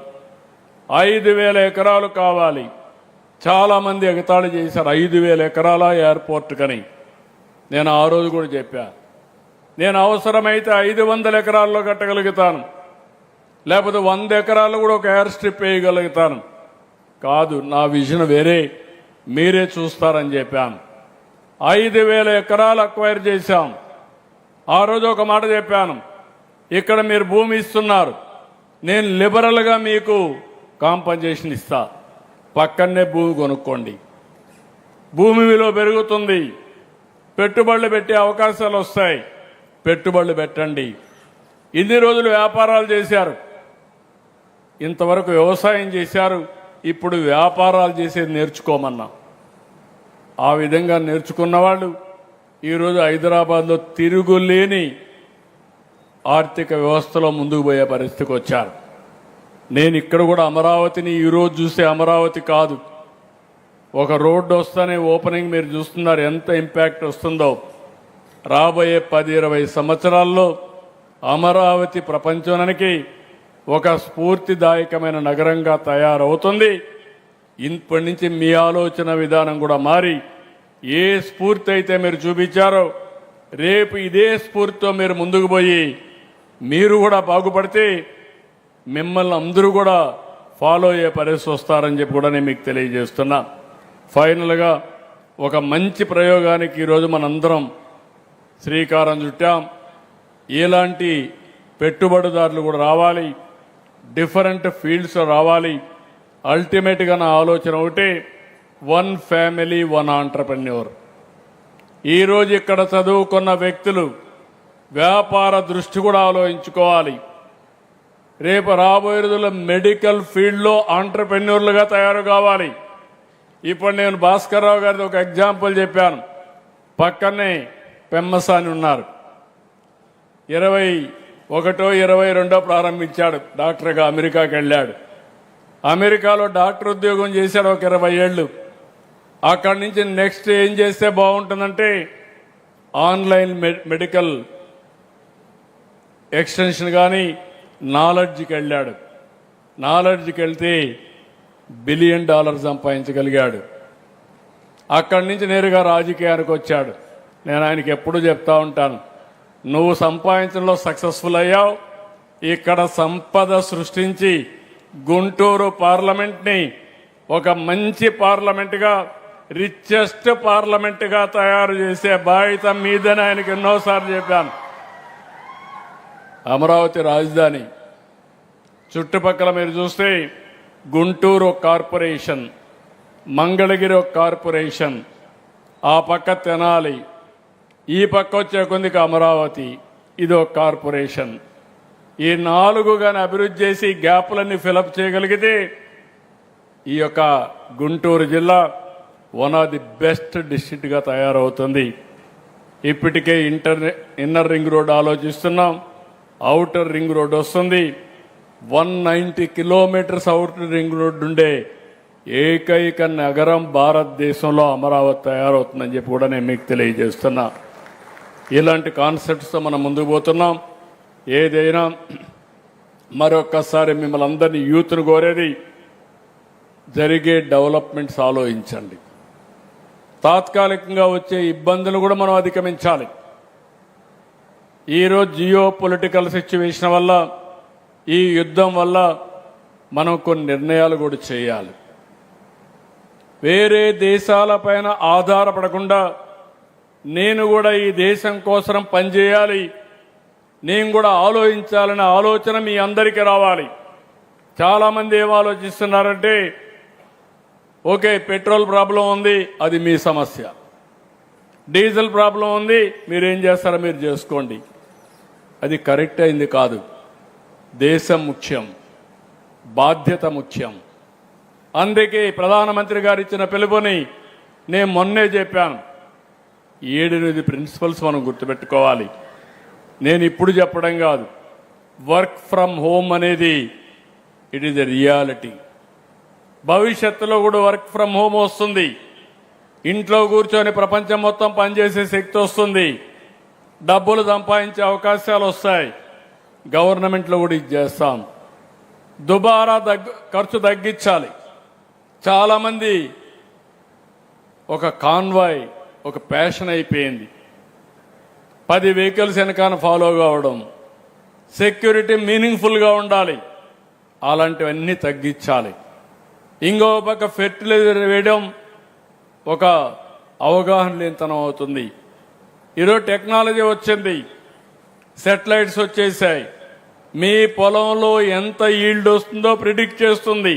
Speaker 2: 5,000 ఎకరాలు కావాలి. చాలా మంది ఎగతాళి చేశారు, 5,000 ఎకరాల ఎయిర్పోర్ట్ కని. నేను ఆ రోజు కూడా చెప్పా, నేను అవసరమైతే 500 ఎకరాల్లో కట్టగలుగుతాను, లేకపోతే 100 ఎకరాలు కూడా ఒక ఎయిర్ స్ట్రిప్ వేయగలుగుతాను. కాదు, నా విజన్ వేరే, మీరే చూస్తారని చెప్పాను. 5,000 ఎకరాలు అక్వైర్ చేశాం. ఆ రోజు ఒక మాట చెప్పాను, ఇక్కడ మీరు భూమి ఇస్తున్నారు, నేను లిబరల్గా మీకు కాంపన్సేషన్ ఇస్తా. పక్కనే భూమి కొనుక్కోండి. భూమి విలువ పెరుగుతుంది, పెట్టుబడులు పెట్టే అవకాశాలు వస్తాయి. పెట్టుబడులు పెట్టండి. ఇన్ని రోజులు వ్యాపారాలు చేశారు, ఇంతవరకు వ్యవసాయం చేశారు, ఇప్పుడు వ్యాపారాలు చేసేది నేర్చుకోమన్నా. ఆ విధంగా నేర్చుకున్న వాళ్ళు ఈరోజు హైదరాబాద్లో తిరుగులేని ఆర్థిక వ్యవస్థలో ముందుకు పోయే పరిస్థితికి వచ్చారు. నేను ఇక్కడ కూడా అమరావతిని ఈరోజు చూసే అమరావతి కాదు. ఒక రోడ్డు వస్తేనే ఓపెనింగ్ మీరు చూస్తున్నారు, ఎంత ఇంపాక్ట్ వస్తుందో. రాబోయే 10-20 సంవత్సరాల్లో అమరావతి ప్రపంచానికి ఒక స్ఫూర్తిదాయకమైన నగరంగా తయారవుతుంది. ఇప్పటి నుంచి మీ ఆలోచన విధానం కూడా మారి ఏ స్ఫూర్తి అయితే మీరు చూపించారో రేపు ఇదే స్ఫూర్తితో మీరు ముందుకు పోయి మీరు కూడా బాగుపడితే మిమ్మల్ని అందరూ కూడా ఫాలో అయ్యే పరిస్థితి వస్తారని చెప్పి కూడా నేను మీకు తెలియజేస్తున్నా. ఫైనల్గా ఒక మంచి ప్రయోగానికి ఈరోజు మనందరం శ్రీకారం చుట్టాం. ఎలాంటి పెట్టుబడిదారులు కూడా రావాలి, డిఫరెంట్ ఫీల్డ్స్లో రావాలి. అల్టిమేట్గా నా ఆలోచన ఒకటే, 1 ఫ్యామిలీ 1 ఆంటర్‌ప్రెన్యూర్. ఈరోజు ఇక్కడ చదువుకున్న వ్యక్తులు వ్యాపార దృష్టి కూడా ఆలోచించుకోవాలి. రేపు రాబోయే రోజుల్లో మెడికల్ ఫీల్డ్లో ఆంటర్‌ప్రెన్యూర్లుగా తయారు కావాలి. ఇప్పుడు నేను భాస్కర్రావు గారిది ఒక ఎగ్జాంపుల్ చెప్పాను. పక్కనే పెమ్మసాని ఉన్నారు, 21-22 ప్రారంభించాడు. డాక్టర్గా అమెరికాకి వెళ్ళాడు. అమెరికాలో డాక్టర్ ఉద్యోగం చేశాడు ఒక 20 ఏళ్ళు. అక్కడి నుంచి నెక్స్ట్ ఏం చేస్తే బాగుంటుందంటే ఆన్లైన్ మెడికల్ ఎక్స్టెన్షన్ కానీ నాలెడ్జ్కి వెళ్ళాడు. నాలెడ్జ్కి వెళ్తే $1 బిలియన్ సంపాదించగలిగాడు. అక్కడి నుంచి నేరుగా రాజకీయానికి వచ్చాడు. నేను ఆయనకి ఎప్పుడూ చెప్తా ఉంటాను, నువ్వు సంపాదించడంలో సక్సెస్ఫుల్ అయ్యావు, ఇక్కడ సంపద సృష్టించి గుంటూరు పార్లమెంట్ని ఒక మంచి పార్లమెంటుగా, రిచెస్ట్ పార్లమెంటుగా తయారు చేసే బాధ్యత మీదని ఆయనకి ఎన్నోసార్లు చెప్పాను. అమరావతి రాజధాని చుట్టుపక్కల మీరు చూస్తే గుంటూరు ఒక కార్పొరేషన్, మంగళగిరి ఒక కార్పొరేషన్, ఆ పక్క తెనాలి, ఈ పక్క వచ్చే కొందికి అమరావతి, ఇది ఒక కార్పొరేషన్. ఈ 4 కానీ అభివృద్ధి చేసి గ్యాప్లన్నీ ఫిలప్ చేయగలిగితే ఈ యొక్క గుంటూరు జిల్లా వన్ ఆఫ్ ది బెస్ట్ డిస్ట్రిక్ట్గా తయారవుతుంది. ఇప్పటికే ఇన్నర్ రింగ్ రోడ్ ఆలోచిస్తున్నాం, ఔటర్ రింగ్ రోడ్ వస్తుంది. 190 కిలోమీటర్స్ ఔటర్ రింగ్ రోడ్ ఉండే ఏకైక నగరం భారతదేశంలో అమరావతి తయారవుతుందని చెప్పి కూడా నేను మీకు తెలియజేస్తున్నా. ఇలాంటి కాన్సెప్ట్స్తో మనం ముందుకు పోతున్నాం. ఏదైనా మరొక్కసారి మిమ్మల్ని అందరినీ యూత్ను కోరేది, జరిగే డెవలప్మెంట్స్ ఆలోచించండి. తాత్కాలికంగా వచ్చే ఇబ్బందులు కూడా మనం అధిగమించాలి. ఈరోజు జియో పొలిటికల్ సిచ్యువేషన్ వల్ల, ఈ యుద్ధం వల్ల మనం కొన్ని నిర్ణయాలు కూడా చేయాలి. వేరే దేశాలపైన ఆధారపడకుండా నేను కూడా ఈ దేశం కోసం పనిచేయాలి, నేను కూడా ఆలోచించాలనే ఆలోచన మీ అందరికీ రావాలి. చాలామంది ఏం ఆలోచిస్తున్నారంటే, ఓకే పెట్రోల్ ప్రాబ్లం ఉంది, అది మీ సమస్య, డీజిల్ ప్రాబ్లం ఉంది, మీరేం చేస్తారో మీరు చేసుకోండి. అది కరెక్ట్ అయింది కాదు. దేశం ముఖ్యం, బాధ్యత ముఖ్యం. అందుకే ప్రధానమంత్రి గారు ఇచ్చిన పిలుపుని నేను మొన్నే చెప్పాను. 7-8 ప్రిన్సిపల్స్ మనం గుర్తుపెట్టుకోవాలి. నేను ఇప్పుడు చెప్పడం కాదు. వర్క్ ఫ్రమ్ హోమ్ అనేది ఇట్ ఈజ్ ఎ రియాలిటీ. భవిష్యత్తులో కూడా వర్క్ ఫ్రమ్ హోమ్ వస్తుంది. ఇంట్లో కూర్చొని ప్రపంచం మొత్తం పనిచేసే శక్తి వస్తుంది. డబ్బులు సంపాదించే అవకాశాలు వస్తాయి. గవర్నమెంట్లో కూడా ఇది చేస్తాం. దుబారా ఖర్చు తగ్గించాలి. చాలామంది ఒక కాన్వాయ్, ఒక ప్యాషన్ అయిపోయింది. 10 వెహికల్స్ వెనకాల ఫాలో కావడం, సెక్యూరిటీ మీనింగ్ఫుల్గా ఉండాలి, అలాంటివన్నీ తగ్గించాలి. ఇంకో పక్క ఫెర్టిలైజర్ వేయడం ఒక అవగాహన లేనితనం అవుతుంది. ఈరోజు టెక్నాలజీ వచ్చింది, సెటిలైట్స్ వచ్చేసాయి. మీ పొలంలో ఎంత ఈల్డ్ వస్తుందో ప్రిడిక్ట్ చేస్తుంది.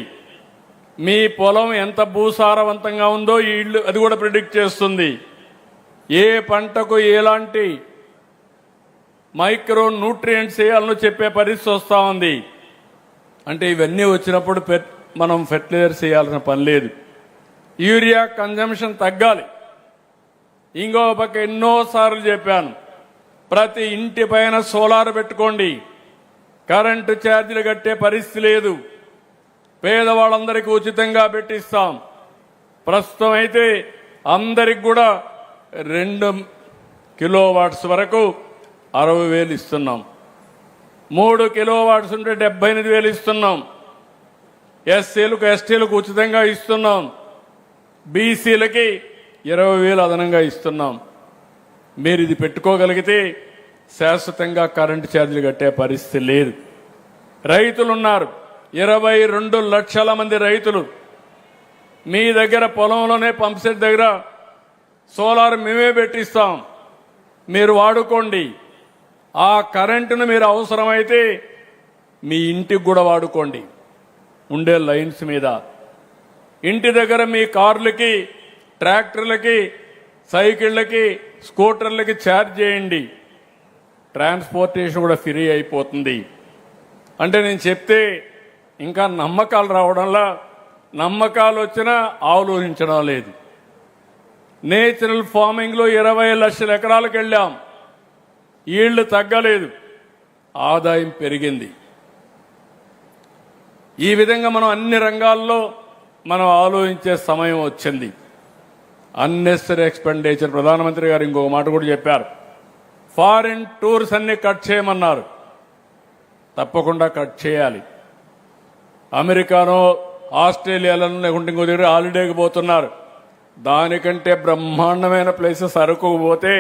Speaker 2: మీ పొలం ఎంత భూసారవంతంగా ఉందో ఈ ఇల్లు అది కూడా ప్రిడిక్ట్ చేస్తుంది. ఏ పంటకు ఎలాంటి మైక్రో న్యూట్రియంట్స్ వేయాలని చెప్పే పరిస్థితి వస్తూ ఉంది. అంటే ఇవన్నీ వచ్చినప్పుడు మనం ఫెర్టిలైజర్స్ వేయాల్సిన పని లేదు. యూరియా కన్జంప్షన్ తగ్గాలి. ఇంకో పక్క ఎన్నోసార్లు చెప్పాను, ప్రతి ఇంటి పైన సోలార్ పెట్టుకోండి. కరెంటు ఛార్జీలు కట్టే పరిస్థితి లేదు. పేదవాళ్ళందరికీ ఉచితంగా పెట్టిస్తాం. ప్రస్తుతం అయితే అందరికి కూడా 2 కిలోవాట్స్ వరకు 60,000 ఇస్తున్నాం. 3 కిలోవాట్స్ ఉంటే 78,000 ఇస్తున్నాం. ఎస్సీలకు ఎస్టీలకు ఉచితంగా ఇస్తున్నాం. బీసీలకి 20,000 అదనంగా ఇస్తున్నాం. మీరు ఇది పెట్టుకోగలిగితే శాశ్వతంగా కరెంటు ఛార్జీలు కట్టే పరిస్థితి లేదు. రైతులున్నారు, 22 లక్షల మంది రైతులు. మీ దగ్గర పొలంలోనే పంప్ సెట్ దగ్గర సోలార్ మేమే పెట్టిస్తాం, మీరు వాడుకోండి. ఆ కరెంటును మీరు అవసరమైతే మీ ఇంటికి కూడా వాడుకోండి. ఉండే లైన్స్ మీద ఇంటి దగ్గర మీ కార్లకి, ట్రాక్టర్లకి, సైకిళ్ళకి, స్కూటర్లకి ఛార్జ్ చేయండి. ట్రాన్స్పోర్టేషన్ కూడా ఫ్రీ అయిపోతుంది. అంటే నేను చెప్తే ఇంకా నమ్మకాలు రావడంలా, నమ్మకాలు వచ్చినా ఆలోచించడం లేదు. నేచురల్ ఫార్మింగ్లో 20 లక్షల ఎకరాలకు వెళ్ళాం. ఈళ్లు తగ్గలేదు, ఆదాయం పెరిగింది. ఈ విధంగా మనం అన్ని రంగాల్లో మనం ఆలోచించే సమయం వచ్చింది. అన్నెసరీ ఎక్స్పెండిచర్, ప్రధానమంత్రి గారు ఇంకొక మాట కూడా చెప్పారు, ఫారిన్ టూర్స్ అన్ని కట్ చేయమన్నారు. తప్పకుండా కట్ చేయాలి. అమెరికానో ఆస్ట్రేలియాలోనో లేకుంటే ఇంకో దగ్గర హాలిడేకి పోతున్నారు. దానికంటే బ్రహ్మాండమైన ప్లేసెస్ అరకుకు పోతే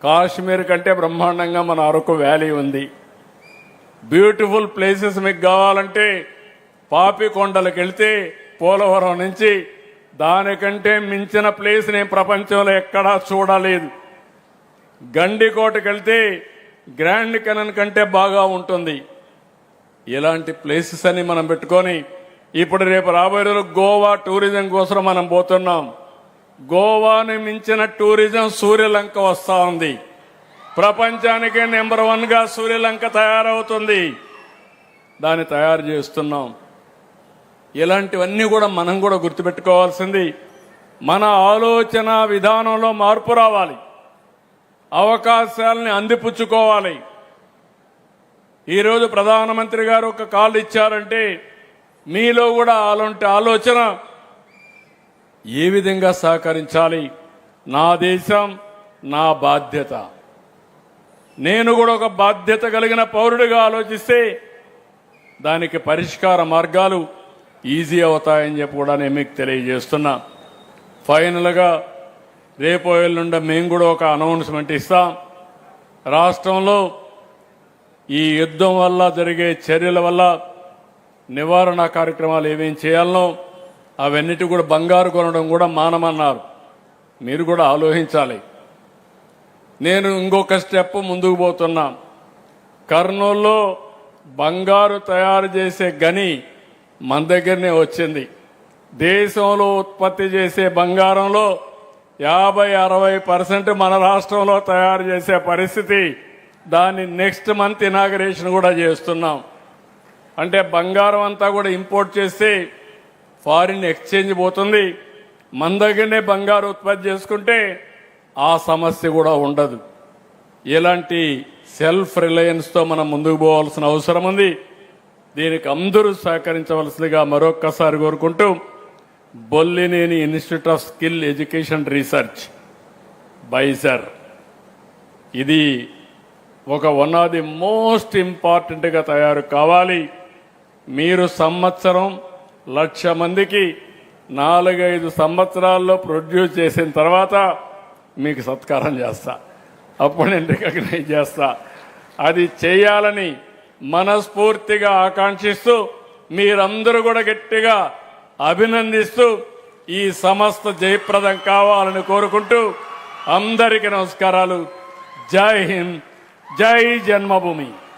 Speaker 2: కాశ్మీర్ కంటే బ్రహ్మాండంగా మన అరకు వ్యాలీ ఉంది. బ్యూటిఫుల్ ప్లేసెస్ మీకు కావాలంటే పాపికొండలకు వెళ్తే పోలవరం నుంచి దానికంటే మించిన ప్లేస్ నేను ప్రపంచంలో ఎక్కడా చూడలేదు. గండికోటకి వెళ్తే గ్రాండ్ కెనన్ కంటే బాగా ఉంటుంది. ఇలాంటి ప్లేసెస్ అని మనం పెట్టుకొని ఇప్పుడు రేపు రాబోయే రోజులు గోవా టూరిజం కోసం మనం పోతున్నాం. గోవాని మించిన టూరిజం సూర్యలంక వస్తా ఉంది. ప్రపంచానికే నెంబర్ 1గా సూర్యలంక తయారవుతుంది. దాన్ని తయారు చేస్తున్నాం. ఇలాంటివన్నీ కూడా మనం కూడా గుర్తుపెట్టుకోవాల్సింది. మన ఆలోచన విధానంలో మార్పు రావాలి. అవకాశాలని అందిపుచ్చుకోవాలి. ఈరోజు ప్రధానమంత్రి గారు ఒక కాల్ ఇచ్చారంటే మీలో కూడా అలాంటి ఆలోచన ఏ విధంగా సహకరించాలి, నా దేశం నా బాధ్యత, నేను కూడా ఒక బాధ్యత కలిగిన పౌరుడిగా ఆలోచిస్తే దానికి పరిష్కార మార్గాలు ఈజీ అవుతాయని చెప్పి కూడా నేను మీకు తెలియజేస్తున్నా. ఫైనల్గా రేపు ఎల్లుండ మేము కూడా ఒక అనౌన్స్మెంట్ ఇస్తాం. రాష్ట్రంలో ఈ యుద్ధం వల్ల జరిగే చర్యల వల్ల నివారణ కార్యక్రమాలు ఏమేం చేయాలనో అవన్నిటి కూడా బంగారు కొనడం కూడా మానమన్నారు. మీరు కూడా ఆలోచించాలి. నేను ఇంకొక స్టెప్ ముందుకు పోతున్నా. కర్నూలులో బంగారు తయారు చేసే గని మన దగ్గరనే వచ్చింది. దేశంలో ఉత్పత్తి చేసే బంగారంలో 50-60% మన రాష్ట్రంలో తయారు చేసే పరిస్థితి. దాన్ని నెక్స్ట్ మంత్ ఇనాగరేషన్ కూడా చేస్తున్నాం. అంటే బంగారం అంతా కూడా ఇంపోర్ట్ చేస్తే ఫారిన్ ఎక్స్చేంజ్ పోతుంది. మన దగ్గరనే బంగారు ఉత్పత్తి చేసుకుంటే ఆ సమస్య కూడా ఉండదు. ఇలాంటి సెల్ఫ్ రిలయన్స్తో మనం ముందుకు పోవాల్సిన అవసరం ఉంది. దీనికి అందరూ సహకరించవలసిందిగా మరొక్కసారి కోరుకుంటూ, Bollineni institute of skill education research బైజర్ ఇది ఒక వన్ ఆఫ్ ది మోస్ట్ ఇంపార్టెంట్గా తయారు కావాలి. మీరు సంవత్సరం 1,00,000 మందికి 4-5 సంవత్సరాల్లో ప్రొడ్యూస్ చేసిన తర్వాత మీకు సత్కారం చేస్తా. అప్పుడు నేను రికగ్నైజ్ చేస్తా. అది చేయాలని మనస్ఫూర్తిగా ఆకాంక్షిస్తూ మీరందరూ కూడా గట్టిగా అభినందిస్తూ ఈ సంస్థ జయప్రదం కావాలని కోరుకుంటూ అందరికీ నమస్కారాలు. జై హింద్, జై జన్మభూమి.